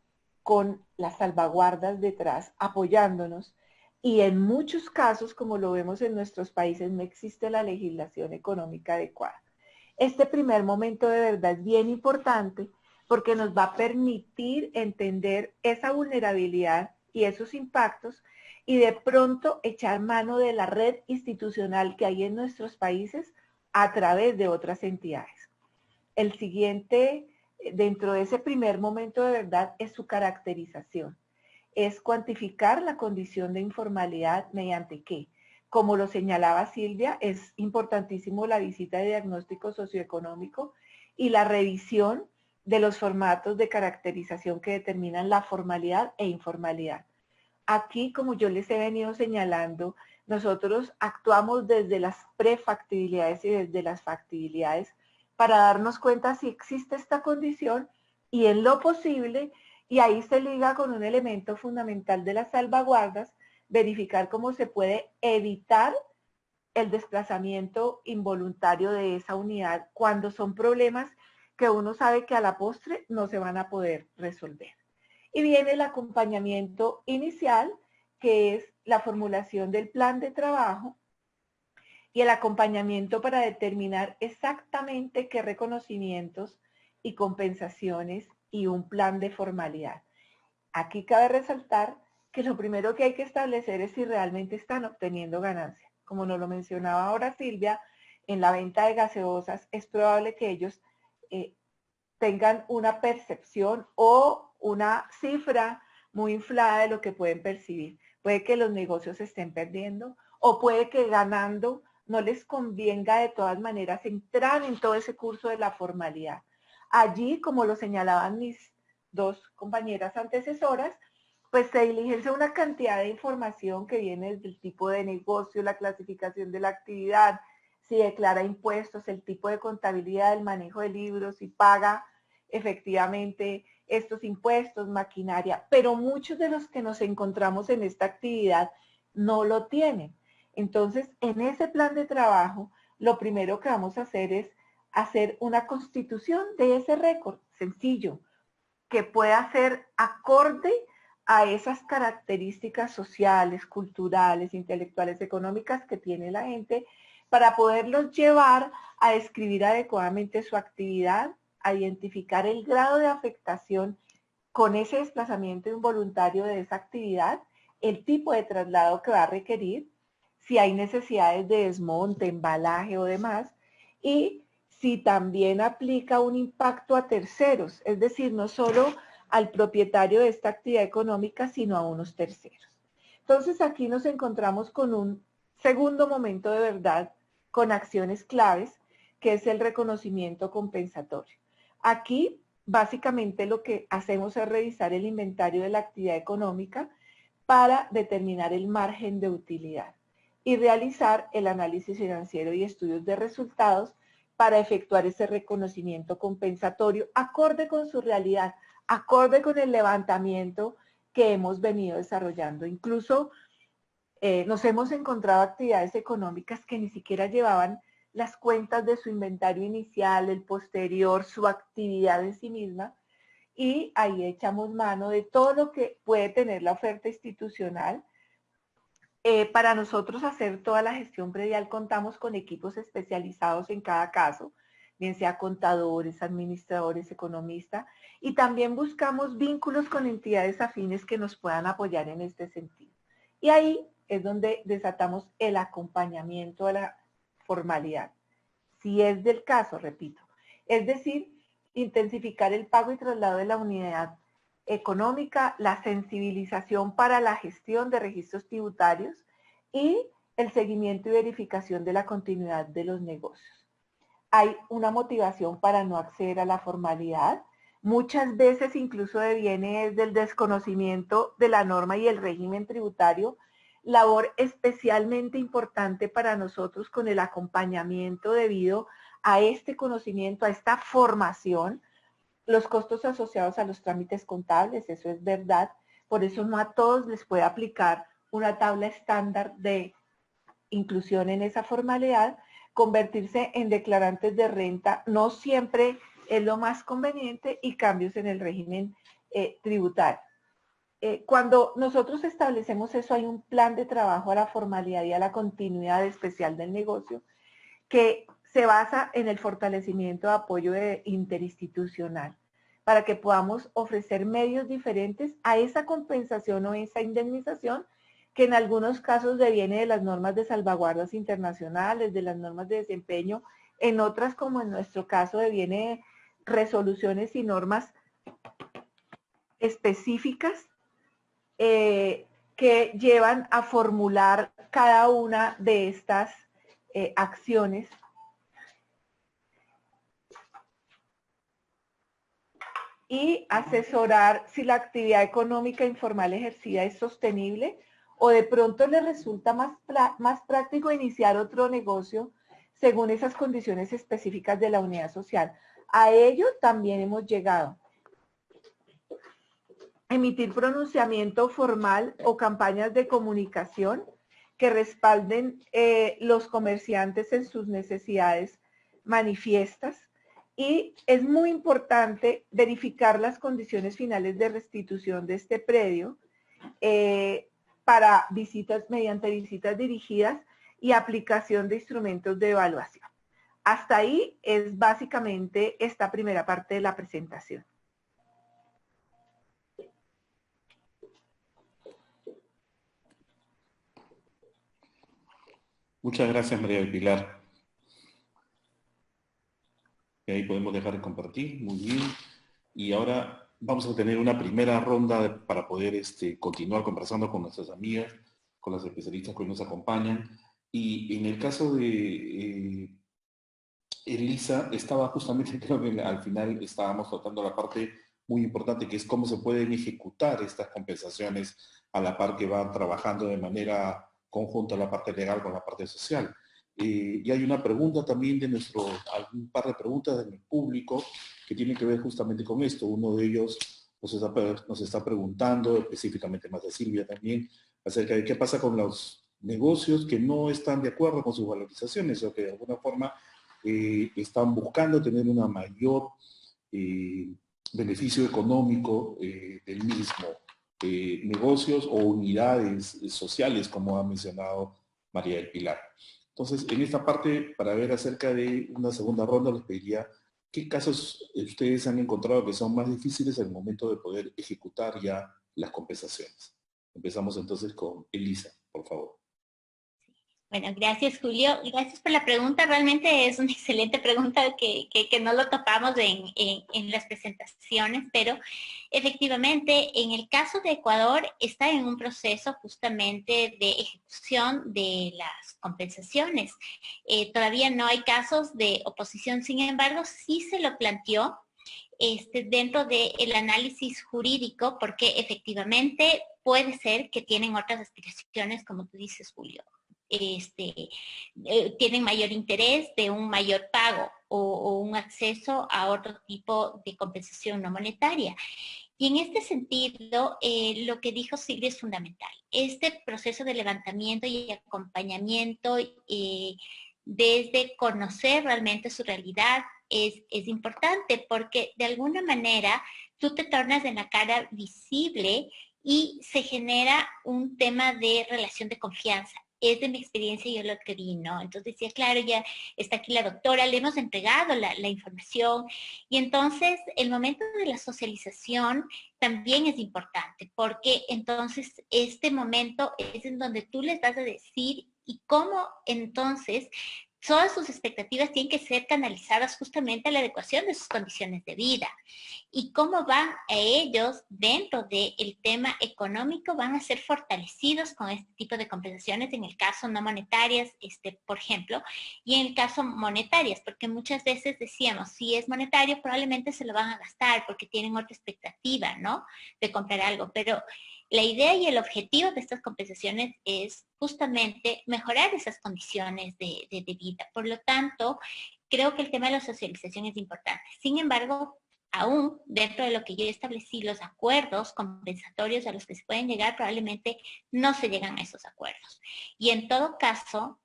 [SPEAKER 5] con las salvaguardas detrás apoyándonos, y en muchos casos, como lo vemos en nuestros países, no existe la legislación económica adecuada. Este primer momento de verdad es bien importante porque nos va a permitir entender esa vulnerabilidad y esos impactos y de pronto echar mano de la red institucional que hay en nuestros países a través de otras entidades. El siguiente, dentro de ese primer momento de verdad, es su caracterización. Es cuantificar la condición de informalidad mediante qué. Como lo señalaba Silvia, es importantísimo la visita de diagnóstico socioeconómico y la revisión de los formatos de caracterización que determinan la formalidad e informalidad. Aquí, como yo les he venido señalando, nosotros actuamos desde las prefactibilidades y desde las factibilidades para darnos cuenta si existe esta condición y en lo posible, y ahí se liga con un elemento fundamental de las salvaguardas, verificar cómo se puede evitar el desplazamiento involuntario de esa unidad cuando son problemas que uno sabe que a la postre no se van a poder resolver. Y viene el acompañamiento inicial, que es la formulación del plan de trabajo y el acompañamiento para determinar exactamente qué reconocimientos y compensaciones y un plan de formalidad. Aquí cabe resaltar que lo primero que hay que establecer es si realmente están obteniendo ganancia. Como nos lo mencionaba ahora Silvia, en la venta de gaseosas es probable que ellos tengan una percepción o una cifra muy inflada de lo que pueden percibir. Puede que los negocios se estén perdiendo o puede que ganando no les convenga de todas maneras entrar en todo ese curso de la formalidad. Allí, como lo señalaban mis dos compañeras antecesoras, pues se diligencia una cantidad de información que viene desde el tipo de negocio, la clasificación de la actividad, si declara impuestos, el tipo de contabilidad, el manejo de libros, si paga efectivamente estos impuestos, maquinaria, pero muchos de los que nos encontramos en esta actividad no lo tienen. Entonces, en ese plan de trabajo, lo primero que vamos a hacer es hacer una constitución de ese récord, sencillo, que pueda ser acorde a esas características sociales, culturales, intelectuales, económicas que tiene la gente, para poderlos llevar a describir adecuadamente su actividad, a identificar el grado de afectación con ese desplazamiento involuntario de esa actividad, el tipo de traslado que va a requerir, si hay necesidades de desmonte, embalaje o demás, y si también aplica un impacto a terceros, es decir, no solo al propietario de esta actividad económica, sino a unos terceros. Entonces aquí nos encontramos con un segundo momento de verdad, con acciones claves, que es el reconocimiento compensatorio. Aquí, básicamente, lo que hacemos es revisar el inventario de la actividad económica para determinar el margen de utilidad y realizar el análisis financiero y estudios de resultados para efectuar ese reconocimiento compensatorio acorde con su realidad, acorde con el levantamiento que hemos venido desarrollando. Incluso nos hemos encontrado actividades económicas que ni siquiera llevaban las cuentas de su inventario inicial, el posterior, su actividad en sí misma, y ahí echamos mano de todo lo que puede tener la oferta institucional. Para nosotros hacer toda la gestión predial contamos con equipos especializados en cada caso, bien sea contadores, administradores, economistas, y también buscamos vínculos con entidades afines que nos puedan apoyar en este sentido. Y ahí es donde desatamos el acompañamiento a la formalidad, si es del caso, repito. Es decir, intensificar el pago y traslado de la unidad económica, la sensibilización para la gestión de registros tributarios y el seguimiento y verificación de la continuidad de los negocios. Hay una motivación para no acceder a la formalidad. Muchas veces incluso deviene desde el desconocimiento de la norma y el régimen tributario, labor especialmente importante para nosotros con el acompañamiento debido a este conocimiento, a esta formación, los costos asociados a los trámites contables, eso es verdad, por eso no a todos les puede aplicar una tabla estándar de inclusión en esa formalidad. Convertirse en declarantes de renta no siempre es lo más conveniente y cambios en el régimen tributario. Cuando nosotros establecemos eso, hay un plan de trabajo a la formalidad y a la continuidad especial del negocio que se basa en el fortalecimiento de apoyo interinstitucional para que podamos ofrecer medios diferentes a esa compensación o esa indemnización que en algunos casos deviene de las normas de salvaguardas internacionales, de las normas de desempeño, en otras, como en nuestro caso, deviene de resoluciones y normas específicas que llevan a formular cada una de estas acciones y asesorar si la actividad económica informal ejercida es sostenible o de pronto le resulta más práctico iniciar otro negocio según esas condiciones específicas de la unidad social. A ello también hemos llegado. Emitir pronunciamiento formal o campañas de comunicación que respalden los comerciantes en sus necesidades manifiestas. Y es muy importante verificar las condiciones finales de restitución de este predio para visitas, mediante visitas dirigidas y aplicación de instrumentos de evaluación. Hasta ahí es básicamente esta primera parte de la presentación.
[SPEAKER 2] Muchas gracias, María del Pilar. Y ahí podemos dejar de compartir. Muy bien. Y ahora vamos a tener una primera ronda para poder continuar conversando con nuestras amigas, con las especialistas que hoy nos acompañan. Y en el caso de Elisa, estaba justamente, creo que al final estábamos tratando la parte muy importante, que es cómo se pueden ejecutar estas compensaciones a la par que van trabajando de manera conjunta la parte legal con la parte social. Y hay una pregunta también de un par de preguntas del público que tienen que ver justamente con esto. Uno de ellos nos está preguntando, específicamente más de Silvia también, acerca de qué pasa con los negocios que no están de acuerdo con sus valorizaciones o que de alguna forma están buscando tener una mayor beneficio económico del mismo. Negocios o unidades sociales, como ha mencionado María del Pilar. Entonces, en esta parte, para ver acerca de una segunda ronda, les pediría qué casos ustedes han encontrado que son más difíciles al momento de poder ejecutar ya las compensaciones. Empezamos entonces con Elisa, por favor.
[SPEAKER 3] Bueno, gracias Julio. Gracias por la pregunta. Realmente es una excelente pregunta que no lo topamos en las presentaciones, pero efectivamente en el caso de Ecuador está en un proceso justamente de ejecución de las compensaciones. Todavía no hay casos de oposición, sin embargo, sí se lo planteó dentro del análisis jurídico, porque efectivamente puede ser que tienen otras aspiraciones, como tú dices, Julio. Tienen mayor interés de un mayor pago o un acceso a otro tipo de compensación no monetaria. Y en este sentido, lo que dijo Silvia es fundamental. Este proceso de levantamiento y acompañamiento desde conocer realmente su realidad es importante, porque de alguna manera tú te tornas en la cara visible y se genera un tema de relación de confianza. Es de mi experiencia, yo lo adquirí, ¿no? Entonces decía, claro, ya está aquí la doctora, le hemos entregado la información, y entonces el momento de la socialización también es importante, porque entonces este momento es en donde tú les vas a decir y cómo entonces todas sus expectativas tienen que ser canalizadas justamente a la adecuación de sus condiciones de vida. Y cómo van a ellos, dentro del tema económico, van a ser fortalecidos con este tipo de compensaciones, en el caso no monetarias, por ejemplo, y en el caso monetarias, porque muchas veces decíamos, si es monetario, probablemente se lo van a gastar porque tienen otra expectativa, ¿no?, de comprar algo, pero la idea y el objetivo de estas compensaciones es justamente mejorar esas condiciones de vida. Por lo tanto, creo que el tema de la socialización es importante. Sin embargo, aún dentro de lo que yo establecí, los acuerdos compensatorios a los que se pueden llegar, probablemente no se llegan a esos acuerdos. Y en todo caso,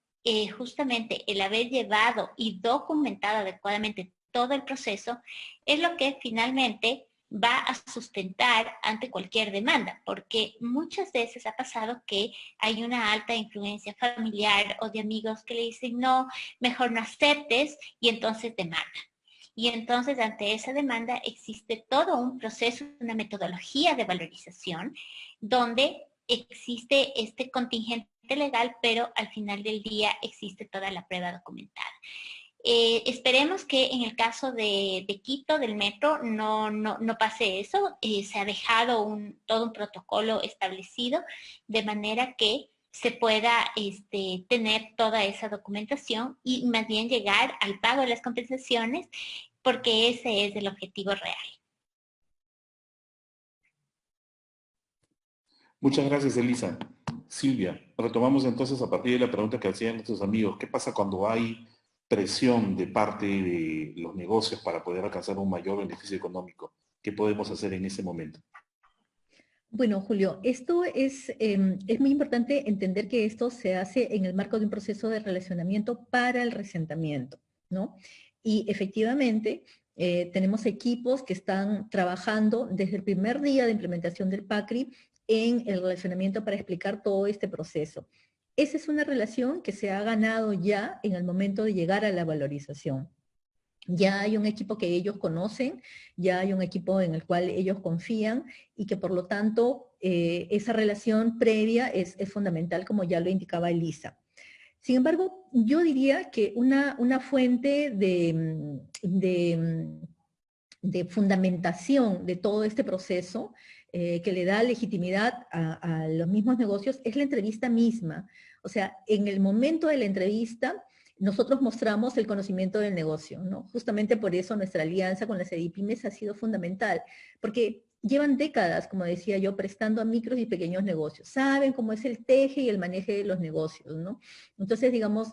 [SPEAKER 3] justamente el haber llevado y documentado adecuadamente todo el proceso es lo que finalmente va a sustentar ante cualquier demanda, porque muchas veces ha pasado que hay una alta influencia familiar o de amigos que le dicen, no, mejor no aceptes, y entonces demandan. Y entonces ante esa demanda existe todo un proceso, una metodología de valorización, donde existe este contingente legal, pero al final del día existe toda la prueba documentada. Esperemos que en el caso de Quito, del metro, no pase eso. Se ha dejado todo un protocolo establecido de manera que se pueda tener toda esa documentación y más bien llegar al pago de las compensaciones, porque ese es el objetivo real.
[SPEAKER 2] Muchas gracias, Elisa. Silvia, retomamos entonces a partir de la pregunta que hacían nuestros amigos. ¿Qué pasa cuando hay presión de parte de los negocios para poder alcanzar un mayor beneficio económico? ¿Qué podemos hacer en ese momento?
[SPEAKER 4] Bueno, Julio, esto es muy importante entender que esto se hace en el marco de un proceso de relacionamiento para el reasentamiento, ¿no? Y efectivamente tenemos equipos que están trabajando desde el primer día de implementación del PACRI en el relacionamiento para explicar todo este proceso. Esa es una relación que se ha ganado ya en el momento de llegar a la valorización. Ya hay un equipo que ellos conocen, ya hay un equipo en el cual ellos confían y que por lo tanto esa relación previa es fundamental, como ya lo indicaba Elisa. Sin embargo, yo diría que una fuente de fundamentación de todo este proceso que le da legitimidad a los mismos negocios es la entrevista misma. O sea, en el momento de la entrevista, nosotros mostramos el conocimiento del negocio, ¿no? Justamente por eso nuestra alianza con las EDIPYMES ha sido fundamental, porque llevan décadas, como decía yo, prestando a micros y pequeños negocios. Saben cómo es el teje y el manejo de los negocios, ¿no? Entonces, digamos,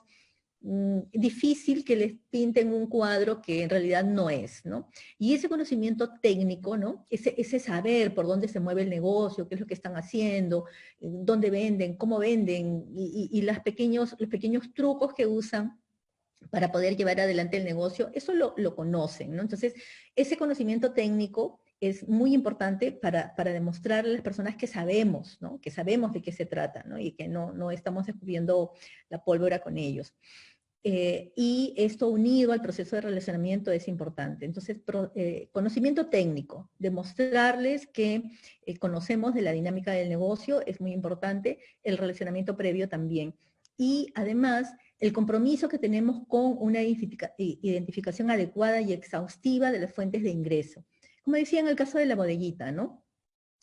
[SPEAKER 4] difícil que les pinten un cuadro que en realidad no es, ¿no? Y ese conocimiento técnico, ¿no? Ese saber por dónde se mueve el negocio, qué es lo que están haciendo, dónde venden, cómo venden, y los pequeños trucos que usan para poder llevar adelante el negocio, eso lo conocen, ¿no? Entonces, ese conocimiento técnico es muy importante para demostrar a las personas que sabemos, ¿no? Que sabemos de qué se trata, ¿no? Y que no estamos descubriendo la pólvora con ellos. Y esto unido al proceso de relacionamiento es importante. Entonces, conocimiento técnico, demostrarles que conocemos de la dinámica del negocio es muy importante, el relacionamiento previo también. Y además, el compromiso que tenemos con una identificación adecuada y exhaustiva de las fuentes de ingreso. Como decía en el caso de la bodeguita, ¿no?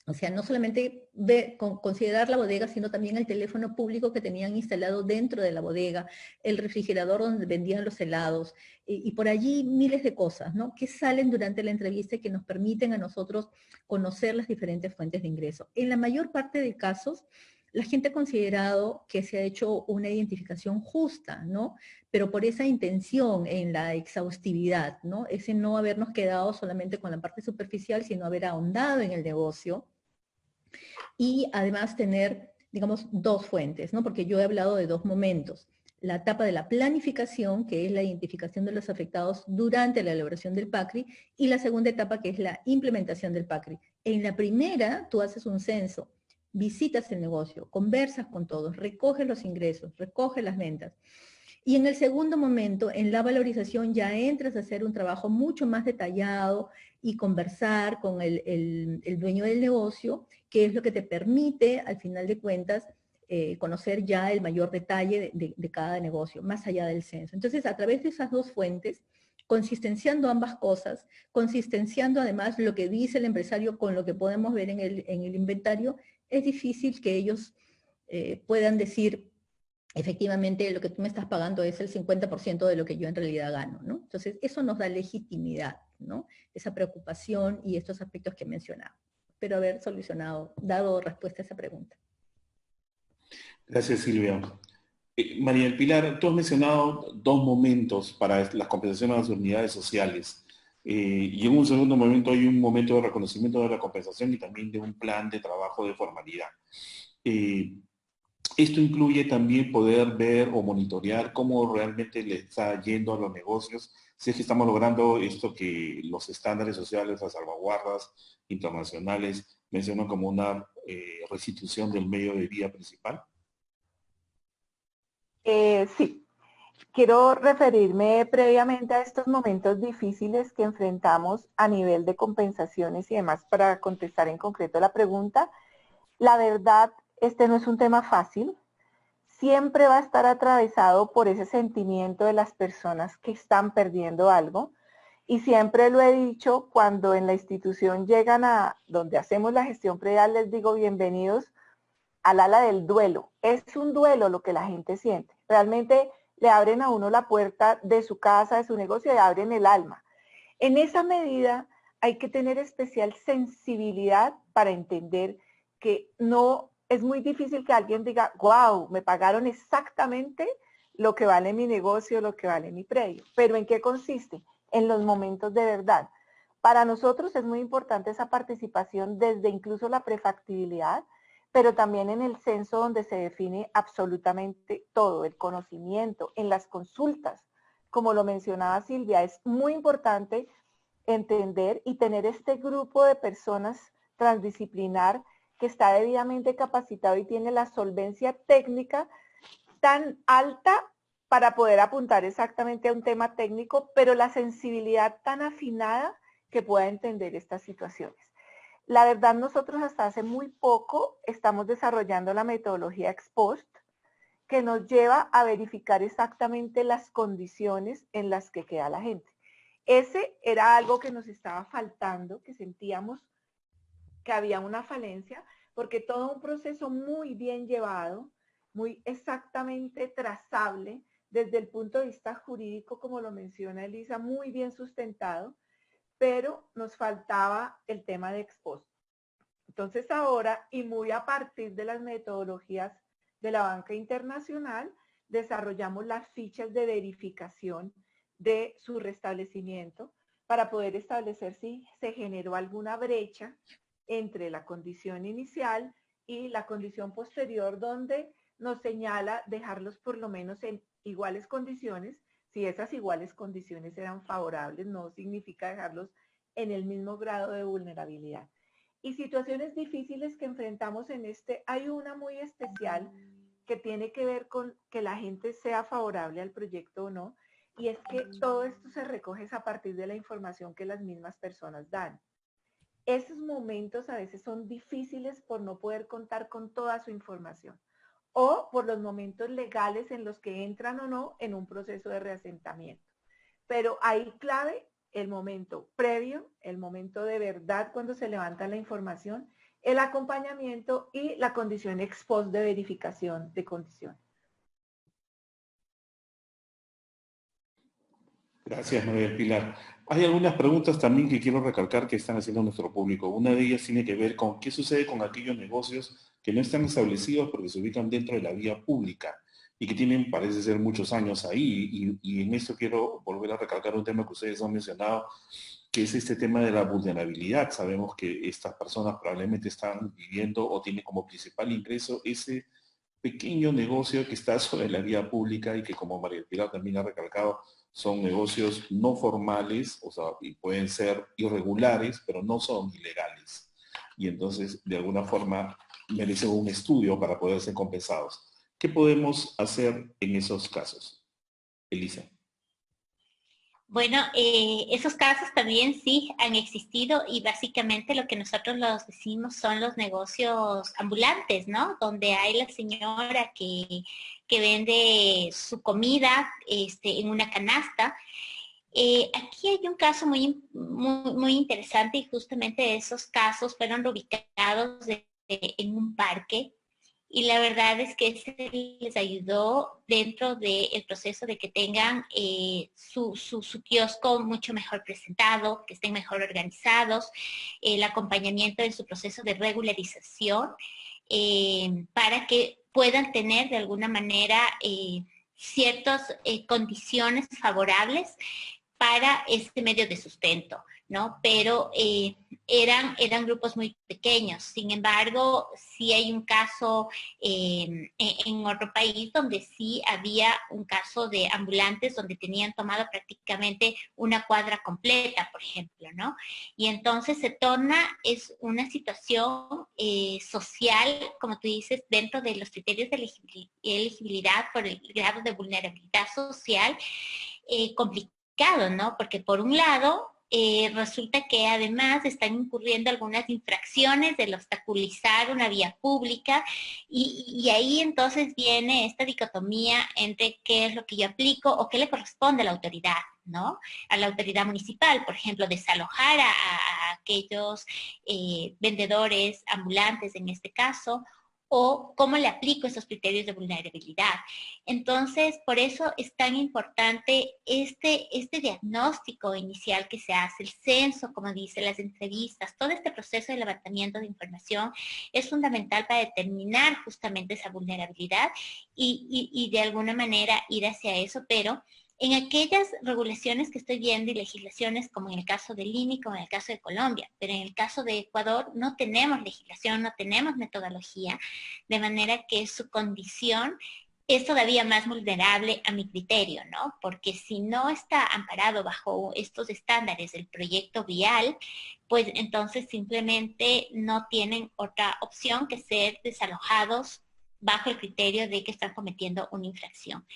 [SPEAKER 4] O sea, no solamente considerar la bodega, sino también el teléfono público que tenían instalado dentro de la bodega, el refrigerador donde vendían los helados, y por allí miles de cosas, ¿no? Que salen durante la entrevista y que nos permiten a nosotros conocer las diferentes fuentes de ingreso. En la mayor parte de casos, la gente ha considerado que se ha hecho una identificación justa, ¿no? Pero por esa intención en la exhaustividad, ¿no? Ese no habernos quedado solamente con la parte superficial, sino haber ahondado en el negocio y además tener, digamos, dos fuentes, ¿no? Porque yo he hablado de dos momentos. La etapa de la planificación, que es la identificación de los afectados durante la elaboración del PACRI, y la segunda etapa, que es la implementación del PACRI. En la primera, tú haces un censo, visitas el negocio, conversas con todos, recoges los ingresos, recoges las ventas. Y en el segundo momento, en la valorización, ya entras a hacer un trabajo mucho más detallado y conversar con el dueño del negocio, que es lo que te permite, al final de cuentas, conocer ya el mayor detalle de cada negocio, más allá del censo. Entonces, a través de esas dos fuentes, consistenciando ambas cosas, consistenciando además lo que dice el empresario con lo que podemos ver en el inventario, es difícil que ellos puedan decir, efectivamente, lo que tú me estás pagando es el 50% de lo que yo en realidad gano, ¿no? Entonces, eso nos da legitimidad, ¿no? Esa preocupación y estos aspectos que he mencionado. Espero haber dado respuesta a esa pregunta.
[SPEAKER 2] Gracias, Silvia. María del Pilar, tú has mencionado dos momentos para las compensaciones a las unidades sociales. Y en un segundo momento hay un momento de reconocimiento de la compensación y también de un plan de trabajo de formalidad. Esto incluye también poder ver o monitorear cómo realmente le está yendo a los negocios, si es que estamos logrando esto que los estándares sociales, las salvaguardas internacionales mencionan como una restitución del medio de vida principal.
[SPEAKER 5] Sí, quiero referirme previamente a estos momentos difíciles que enfrentamos a nivel de compensaciones y demás para contestar en concreto la pregunta. La verdad, este no es un tema fácil. Siempre va a estar atravesado por ese sentimiento de las personas que están perdiendo algo. Y siempre lo he dicho, cuando en la institución llegan a donde hacemos la gestión predial, les digo bienvenidos al ala del duelo. Es un duelo lo que la gente siente. Realmente le abren a uno la puerta de su casa, de su negocio, y abren el alma. En esa medida hay que tener especial sensibilidad para entender que no es muy difícil que alguien diga, wow, me pagaron exactamente lo que vale mi negocio, lo que vale mi predio. Pero ¿en qué consiste? En los momentos de verdad. Para nosotros es muy importante esa participación desde incluso la prefactibilidad, pero también en el censo donde se define absolutamente todo, el conocimiento, en las consultas. Como lo mencionaba Silvia, es muy importante entender y tener este grupo de personas transdisciplinar que está debidamente capacitado y tiene la solvencia técnica tan alta para poder apuntar exactamente a un tema técnico, pero la sensibilidad tan afinada que pueda entender estas situaciones. La verdad, nosotros hasta hace muy poco estamos desarrollando la metodología ex post, que nos lleva a verificar exactamente las condiciones en las que queda la gente. Ese era algo que nos estaba faltando, que sentíamos que había una falencia, porque todo un proceso muy bien llevado, muy exactamente trazable desde el punto de vista jurídico, como lo menciona Elisa, muy bien sustentado, pero nos faltaba el tema de ex post. Entonces ahora, y muy a partir de las metodologías de la banca internacional, desarrollamos las fichas de verificación de su restablecimiento para poder establecer si se generó alguna brecha entre la condición inicial y la condición posterior, donde nos señala dejarlos por lo menos en iguales condiciones. Si esas iguales condiciones eran favorables, no significa dejarlos en el mismo grado de vulnerabilidad. Y situaciones difíciles que enfrentamos en hay una muy especial que tiene que ver con que la gente sea favorable al proyecto o no, y es que todo esto se recoge a partir de la información que las mismas personas dan. Esos momentos a veces son difíciles por no poder contar con toda su información o por los momentos legales en los que entran o no en un proceso de reasentamiento. Pero ahí clave el momento previo, el momento de verdad cuando se levanta la información, el acompañamiento y la condición ex post de verificación de condiciones.
[SPEAKER 2] Gracias, María del Pilar. Hay algunas preguntas también que quiero recalcar que están haciendo nuestro público. Una de ellas tiene que ver con qué sucede con aquellos negocios que no están establecidos porque se ubican dentro de la vía pública y que tienen, parece ser, muchos años ahí. Y en esto quiero volver a recalcar un tema que ustedes han mencionado, que es este tema de la vulnerabilidad. Sabemos que estas personas probablemente están viviendo o tienen como principal ingreso ese pequeño negocio que está sobre la vía pública y que, como María Pilar también ha recalcado, son negocios no formales, o sea, y pueden ser irregulares, pero no son ilegales. Y entonces, de alguna forma, merecen un estudio para poder ser compensados. ¿Qué podemos hacer en esos casos? Elisa.
[SPEAKER 3] Bueno, esos casos también sí han existido y básicamente lo que nosotros los decimos son los negocios ambulantes, ¿no? Donde hay la señora que vende su comida en una canasta. Aquí hay un caso muy interesante y justamente esos casos fueron ubicados en un parque. Y la verdad es que se les ayudó dentro del proceso de que tengan su kiosco mucho mejor presentado, que estén mejor organizados, el acompañamiento en su proceso de regularización, para que puedan tener de alguna manera ciertas condiciones favorables para este medio de sustento, ¿no? Pero eran grupos muy pequeños. Sin embargo, sí hay un caso en otro país donde sí había un caso de ambulantes donde tenían tomado prácticamente una cuadra completa, por ejemplo, ¿no? Y entonces se torna, es una situación social, como tú dices, dentro de los criterios de elegibilidad por el grado de vulnerabilidad social, complicado, ¿no? Porque por un lado, resulta que además están incurriendo algunas infracciones del obstaculizar una vía pública y ahí entonces viene esta dicotomía entre qué es lo que yo aplico o qué le corresponde a la autoridad, ¿no? A la autoridad municipal, por ejemplo, desalojar a aquellos vendedores ambulantes en este caso, o cómo le aplico esos criterios de vulnerabilidad. Entonces, por eso es tan importante este diagnóstico inicial que se hace, el censo, como dice, las entrevistas, todo este proceso de levantamiento de información es fundamental para determinar justamente esa vulnerabilidad y de alguna manera ir hacia eso, pero en aquellas regulaciones que estoy viendo y legislaciones como en el caso del INI, como en el caso de Colombia, pero en el caso de Ecuador no tenemos legislación, no tenemos metodología, de manera que su condición es todavía más vulnerable a mi criterio, ¿no? Porque si no está amparado bajo estos estándares del proyecto vial, pues entonces simplemente no tienen otra opción que ser desalojados bajo el criterio de que están cometiendo una infracción.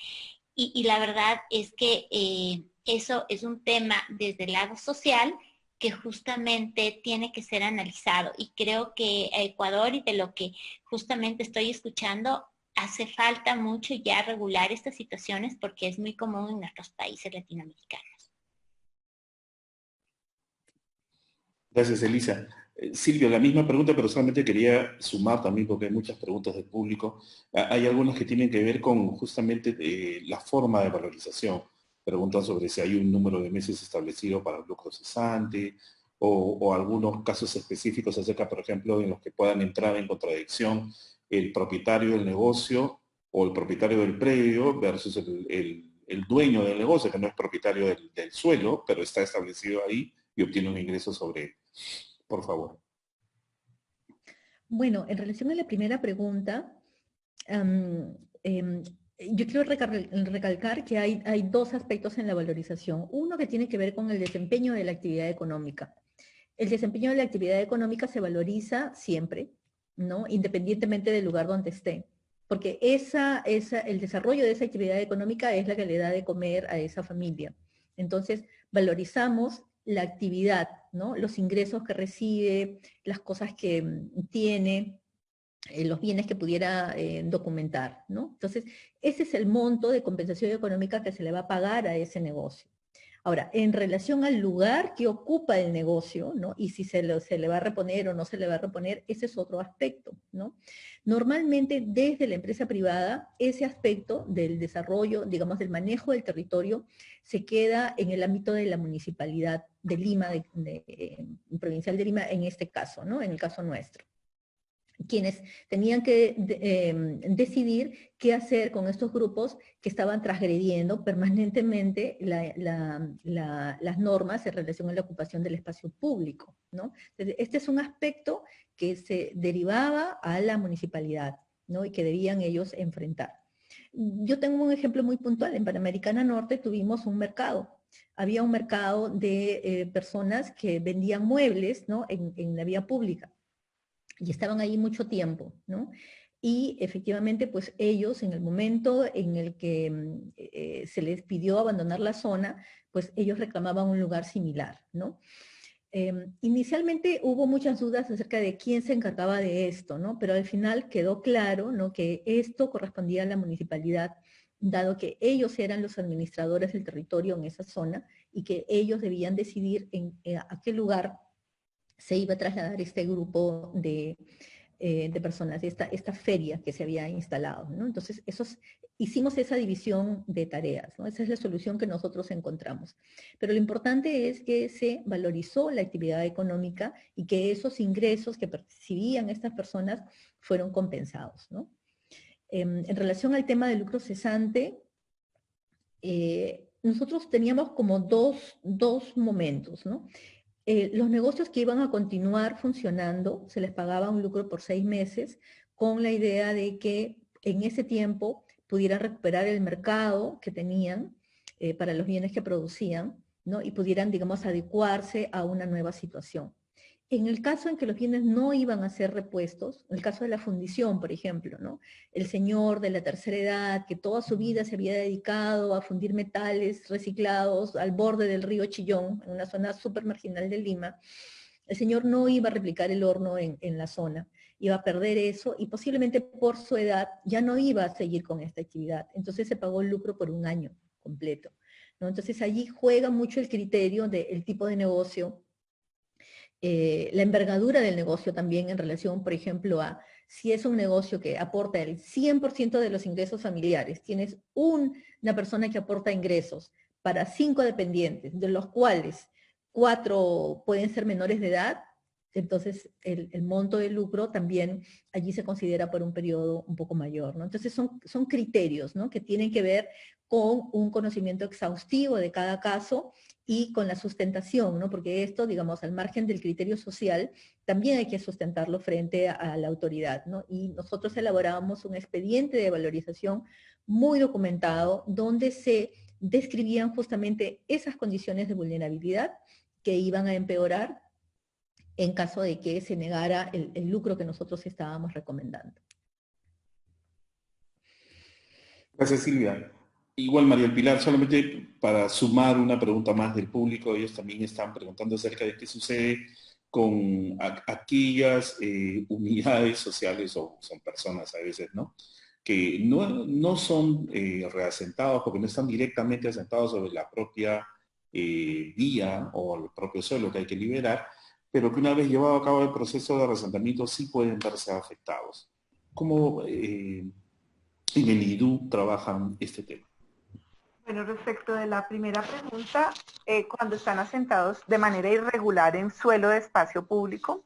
[SPEAKER 3] Y la verdad es que eso es un tema desde el lado social que justamente tiene que ser analizado. Y creo que a Ecuador, y de lo que justamente estoy escuchando, hace falta mucho ya regular estas situaciones porque es muy común en nuestros países latinoamericanos.
[SPEAKER 2] Gracias, Elisa. Silvio, la misma pregunta, pero solamente quería sumar también, porque hay muchas preguntas del público. Hay algunas que tienen que ver con justamente la forma de valorización. Preguntan sobre si hay un número de meses establecido para el lucro cesante, o algunos casos específicos acerca, por ejemplo, en los que puedan entrar en contradicción el propietario del negocio o el propietario del predio versus el dueño del negocio, que no es propietario del suelo, pero está establecido ahí y obtiene un ingreso sobre él. Por favor.
[SPEAKER 4] Bueno, en relación a la primera pregunta, yo quiero recalcar que hay dos aspectos en la valorización. Uno que tiene que ver con el desempeño de la actividad económica. El desempeño de la actividad económica se valoriza siempre, ¿no? Independientemente del lugar donde esté. Porque el desarrollo de esa actividad económica es la que le da de comer a esa familia. Entonces, valorizamos la actividad, ¿no? Los ingresos que recibe, las cosas que tiene, los bienes que pudiera documentar, ¿no? Entonces, ese es el monto de compensación económica que se le va a pagar a ese negocio. Ahora, en relación al lugar que ocupa el negocio, ¿no? Y si se le va a reponer o no se le va a reponer, ese es otro aspecto, ¿no? Normalmente, desde la empresa privada, ese aspecto del desarrollo, digamos, del manejo del territorio, se queda en el ámbito de la municipalidad de Lima, provincial de Lima, en este caso, ¿no? En el caso nuestro, quienes tenían que decidir qué hacer con estos grupos que estaban transgrediendo permanentemente las normas en relación a la ocupación del espacio público, ¿no? Entonces, este es un aspecto que se derivaba a la municipalidad, ¿no? Y que debían ellos enfrentar. Yo tengo un ejemplo muy puntual. En Panamericana Norte tuvimos un mercado. Había un mercado de personas que vendían muebles, ¿no? En la vía pública. Y estaban ahí mucho tiempo, ¿no? Y efectivamente, pues ellos, en el momento en el que se les pidió abandonar la zona, pues ellos reclamaban un lugar similar, ¿no? Inicialmente hubo muchas dudas acerca de quién se encargaba de esto, ¿no? Pero al final quedó claro, ¿no? Que esto correspondía a la municipalidad, dado que ellos eran los administradores del territorio en esa zona y que ellos debían decidir a qué lugar se iba a trasladar este grupo de personas, esta feria que se había instalado, ¿no? Entonces, hicimos esa división de tareas, ¿no? Esa es la solución que nosotros encontramos. Pero lo importante es que se valorizó la actividad económica y que esos ingresos que percibían estas personas fueron compensados, ¿no? En relación al tema del lucro cesante, nosotros teníamos como dos momentos, ¿no? Los negocios que iban a continuar funcionando, se les pagaba un lucro por 6 meses, con la idea de que en ese tiempo pudieran recuperar el mercado que tenían para los bienes que producían, ¿no? Y pudieran, digamos, adecuarse a una nueva situación. En el caso en que los bienes no iban a ser repuestos, en el caso de la fundición, por ejemplo, ¿no? El señor de la tercera edad, que toda su vida se había dedicado a fundir metales reciclados al borde del río Chillón, en una zona súper marginal de Lima, el señor no iba a replicar el horno en la zona, iba a perder eso y posiblemente por su edad ya no iba a seguir con esta actividad. Entonces se pagó el lucro por un año completo, ¿no? Entonces allí juega mucho el criterio del tipo de negocio, la envergadura del negocio también en relación, por ejemplo, a si es un negocio que aporta el 100% de los ingresos familiares, tienes una persona que aporta ingresos para 5 dependientes, de los cuales 4 pueden ser menores de edad, entonces el monto de lucro también allí se considera por un periodo un poco mayor, ¿no? Entonces son criterios, ¿no? Que tienen que ver con un conocimiento exhaustivo de cada caso y con la sustentación, ¿no? Porque esto, digamos, al margen del criterio social, también hay que sustentarlo frente a la autoridad, ¿no? Y nosotros elaborábamos un expediente de valorización muy documentado, donde se describían justamente esas condiciones de vulnerabilidad que iban a empeorar en caso de que se negara el lucro que nosotros estábamos recomendando.
[SPEAKER 2] Gracias, Silvia. Igual, María del Pilar, solamente para sumar una pregunta más del público, ellos también están preguntando acerca de qué sucede con aquellas unidades sociales, o son personas a veces, ¿no? Que no son reasentados porque no están directamente asentados sobre la propia vía o el propio suelo que hay que liberar, pero que una vez llevado a cabo el proceso de reasentamiento sí pueden verse afectados. ¿Cómo en el IDU trabajan este tema?
[SPEAKER 5] Bueno, respecto de la primera pregunta, cuando están asentados de manera irregular en suelo de espacio público,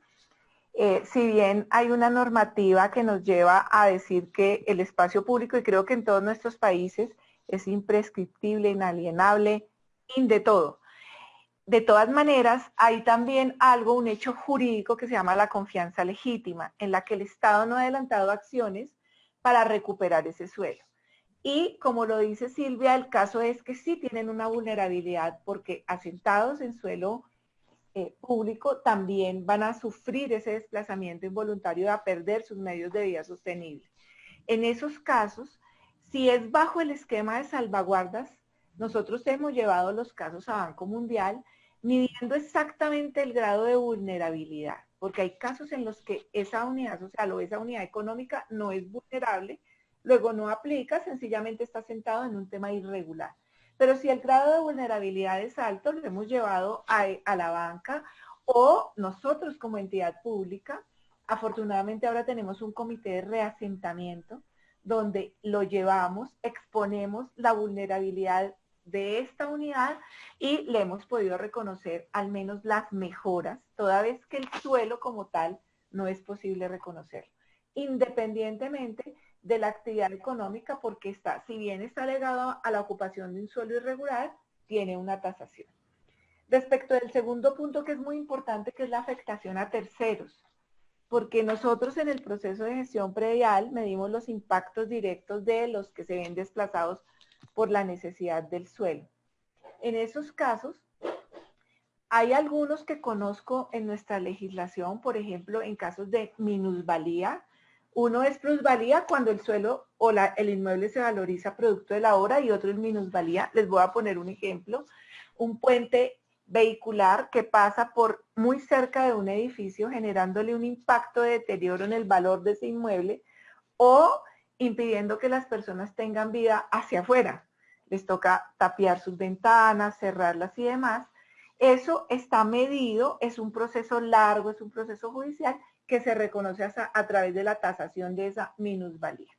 [SPEAKER 5] si bien hay una normativa que nos lleva a decir que el espacio público, y creo que en todos nuestros países, es imprescriptible, inalienable, de todo. De todas maneras, hay también un hecho jurídico que se llama la confianza legítima, en la que el Estado no ha adelantado acciones para recuperar ese suelo. Y como lo dice Silvia, el caso es que sí tienen una vulnerabilidad porque asentados en suelo público también van a sufrir ese desplazamiento involuntario a perder sus medios de vida sostenibles. En esos casos, si es bajo el esquema de salvaguardas, nosotros hemos llevado los casos a Banco Mundial midiendo exactamente el grado de vulnerabilidad, porque hay casos en los que esa unidad social o esa unidad económica no es vulnerable, luego no aplica, sencillamente está sentado en un tema irregular. Pero si el grado de vulnerabilidad es alto, lo hemos llevado a la banca o nosotros como entidad pública, afortunadamente ahora tenemos un comité de reasentamiento donde lo llevamos, exponemos la vulnerabilidad de esta unidad y le hemos podido reconocer al menos las mejoras, toda vez que el suelo como tal no es posible reconocerlo, independientemente de la actividad económica, porque está, si bien está ligado a la ocupación de un suelo irregular, tiene una tasación. Respecto del segundo punto que es muy importante, que es la afectación a terceros, porque nosotros en el proceso de gestión predial medimos los impactos directos de los que se ven desplazados por la necesidad del suelo. En esos casos, hay algunos que conozco en nuestra legislación, por ejemplo, en casos de minusvalía. Uno es plusvalía cuando el suelo o el inmueble se valoriza producto de la obra y otro es minusvalía. Les voy a poner un ejemplo. Un puente vehicular que pasa por muy cerca de un edificio generándole un impacto de deterioro en el valor de ese inmueble o impidiendo que las personas tengan vida hacia afuera. Les toca tapiar sus ventanas, cerrarlas y demás. Eso está medido, es un proceso largo, es un proceso judicial que se reconoce a través de la tasación de esa minusvalía.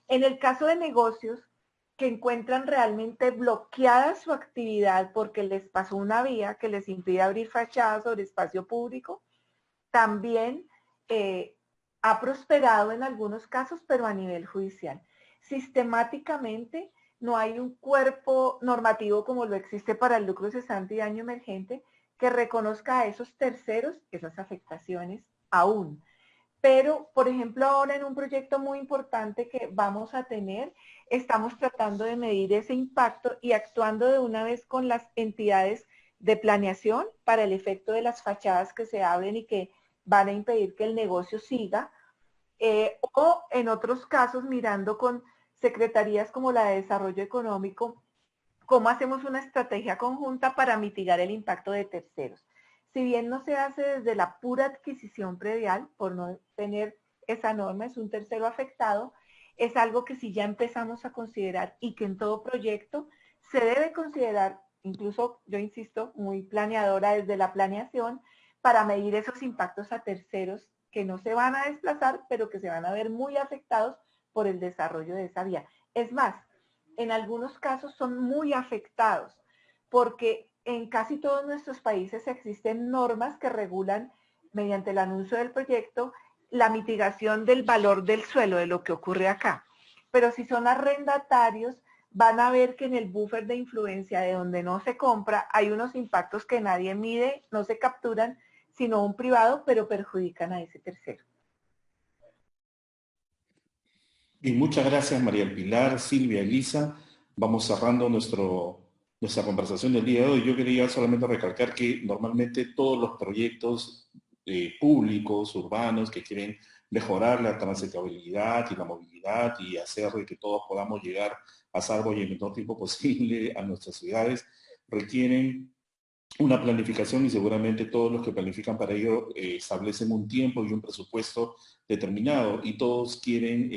[SPEAKER 5] En el caso de negocios que encuentran realmente bloqueada su actividad porque les pasó una vía que les impide abrir fachadas sobre espacio público, también ha prosperado en algunos casos, pero a nivel judicial. Sistemáticamente no hay un cuerpo normativo como lo existe para el lucro cesante y daño emergente que reconozca a esos terceros esas afectaciones aún. Pero, por ejemplo, ahora en un proyecto muy importante que vamos a tener, estamos tratando de medir ese impacto y actuando de una vez con las entidades de planeación para el efecto de las fachadas que se abren y que van a impedir que el negocio siga, o en otros casos mirando con secretarías como la de Desarrollo Económico, cómo hacemos una estrategia conjunta para mitigar el impacto de terceros. Si bien no se hace desde la pura adquisición predial, por no tener esa norma, es un tercero afectado, es algo que sí ya empezamos a considerar y que en todo proyecto se debe considerar, incluso yo insisto, muy planeadora desde la planeación, para medir esos impactos a terceros que no se van a desplazar, pero que se van a ver muy afectados por el desarrollo de esa vía. Es más, en algunos casos son muy afectados, porque en casi todos nuestros países existen normas que regulan, mediante el anuncio del proyecto, la mitigación del valor del suelo, de lo que ocurre acá. Pero si son arrendatarios, van a ver que en el buffer de influencia de donde no se compra, hay unos impactos que nadie mide, no se capturan, sino un privado, pero perjudican a ese tercero.
[SPEAKER 2] Y muchas gracias, María del Pilar, Silvia, Elisa. Vamos cerrando nuestra conversación del día de hoy. Yo quería solamente recalcar que normalmente todos los proyectos públicos, urbanos, que quieren mejorar la transitabilidad y la movilidad y hacer de que todos podamos llegar a salvo y en el menor tiempo posible a nuestras ciudades, requieren una planificación y seguramente todos los que planifican para ello establecen un tiempo y un presupuesto determinado y todos quieren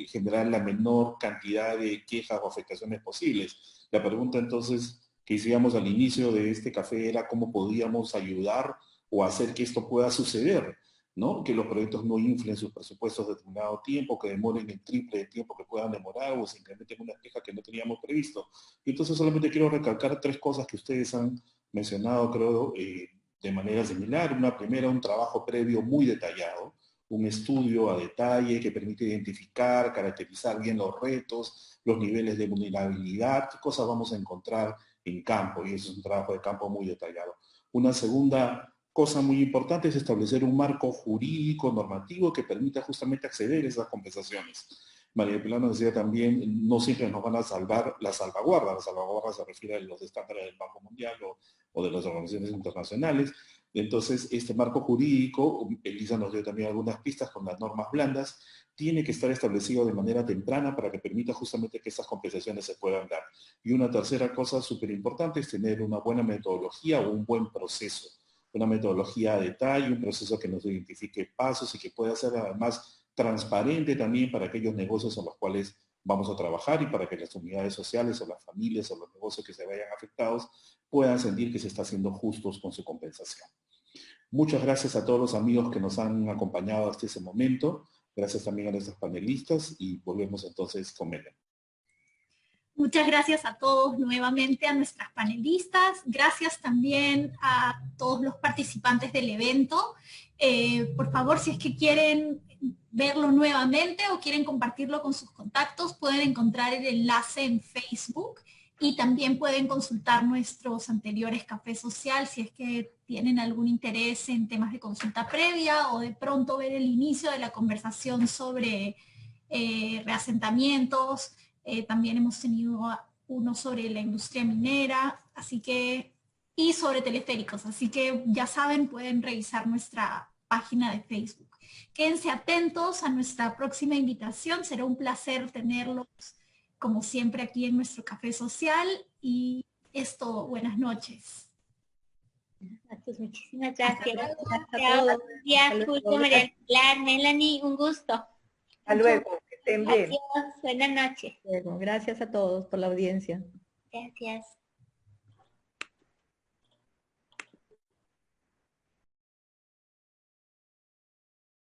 [SPEAKER 2] generar la menor cantidad de quejas o afectaciones posibles. La pregunta entonces que hicimos al inicio de este café era cómo podíamos ayudar o hacer que esto pueda suceder, ¿no? Que los proyectos no inflen sus presupuestos de determinado tiempo, que demoren el triple de tiempo que puedan demorar o se incrementen unas quejas que no teníamos previsto. Y entonces solamente quiero recalcar tres cosas que ustedes han mencionado, creo, de manera similar. Una primera, un trabajo previo muy detallado, un estudio a detalle que permite identificar, caracterizar bien los retos, los niveles de vulnerabilidad, qué cosas vamos a encontrar en campo, y eso es un trabajo de campo muy detallado. Una segunda cosa muy importante es establecer un marco jurídico, normativo, que permita justamente acceder a esas compensaciones. María Pilar nos decía también, no siempre nos van a salvar las salvaguardas se refiere a los estándares del Banco Mundial o de las organizaciones internacionales. Entonces, este marco jurídico, Elisa nos dio también algunas pistas con las normas blandas, tiene que estar establecido de manera temprana para que permita justamente que estas compensaciones se puedan dar. Y una tercera cosa súper importante es tener una buena metodología o un buen proceso. Una metodología a detalle, un proceso que nos identifique pasos y que pueda ser además transparente también para aquellos negocios en los cuales vamos a trabajar y para que las unidades sociales o las familias o los negocios que se vayan afectados puedan sentir que se está haciendo justos con su compensación. Muchas gracias a todos los amigos que nos han acompañado hasta ese momento. Gracias también a nuestros panelistas y volvemos entonces con Melen.
[SPEAKER 1] Muchas gracias a todos nuevamente, a nuestras panelistas. Gracias también a todos los participantes del evento. Por favor, si es que quieren verlo nuevamente o quieren compartirlo con sus contactos, pueden encontrar el enlace en Facebook y también pueden consultar nuestros anteriores Café Social si es que tienen algún interés en temas de consulta previa o de pronto ver el inicio de la conversación sobre reasentamientos. También hemos tenido uno sobre la industria minera, y sobre teleféricos. Así que ya saben, pueden revisar nuestra página de Facebook. Quédense atentos a nuestra próxima invitación. Será un placer tenerlos, como siempre, aquí en nuestro Café Social. Y es todo. Buenas noches.
[SPEAKER 3] Muchísimas gracias.
[SPEAKER 4] Buenos días,
[SPEAKER 3] Julio, María del Pilar, Melanie, un gusto.
[SPEAKER 5] Hasta luego, que estén bien.
[SPEAKER 3] Adiós, buenas noches.
[SPEAKER 4] Gracias a todos por la audiencia.
[SPEAKER 3] Gracias.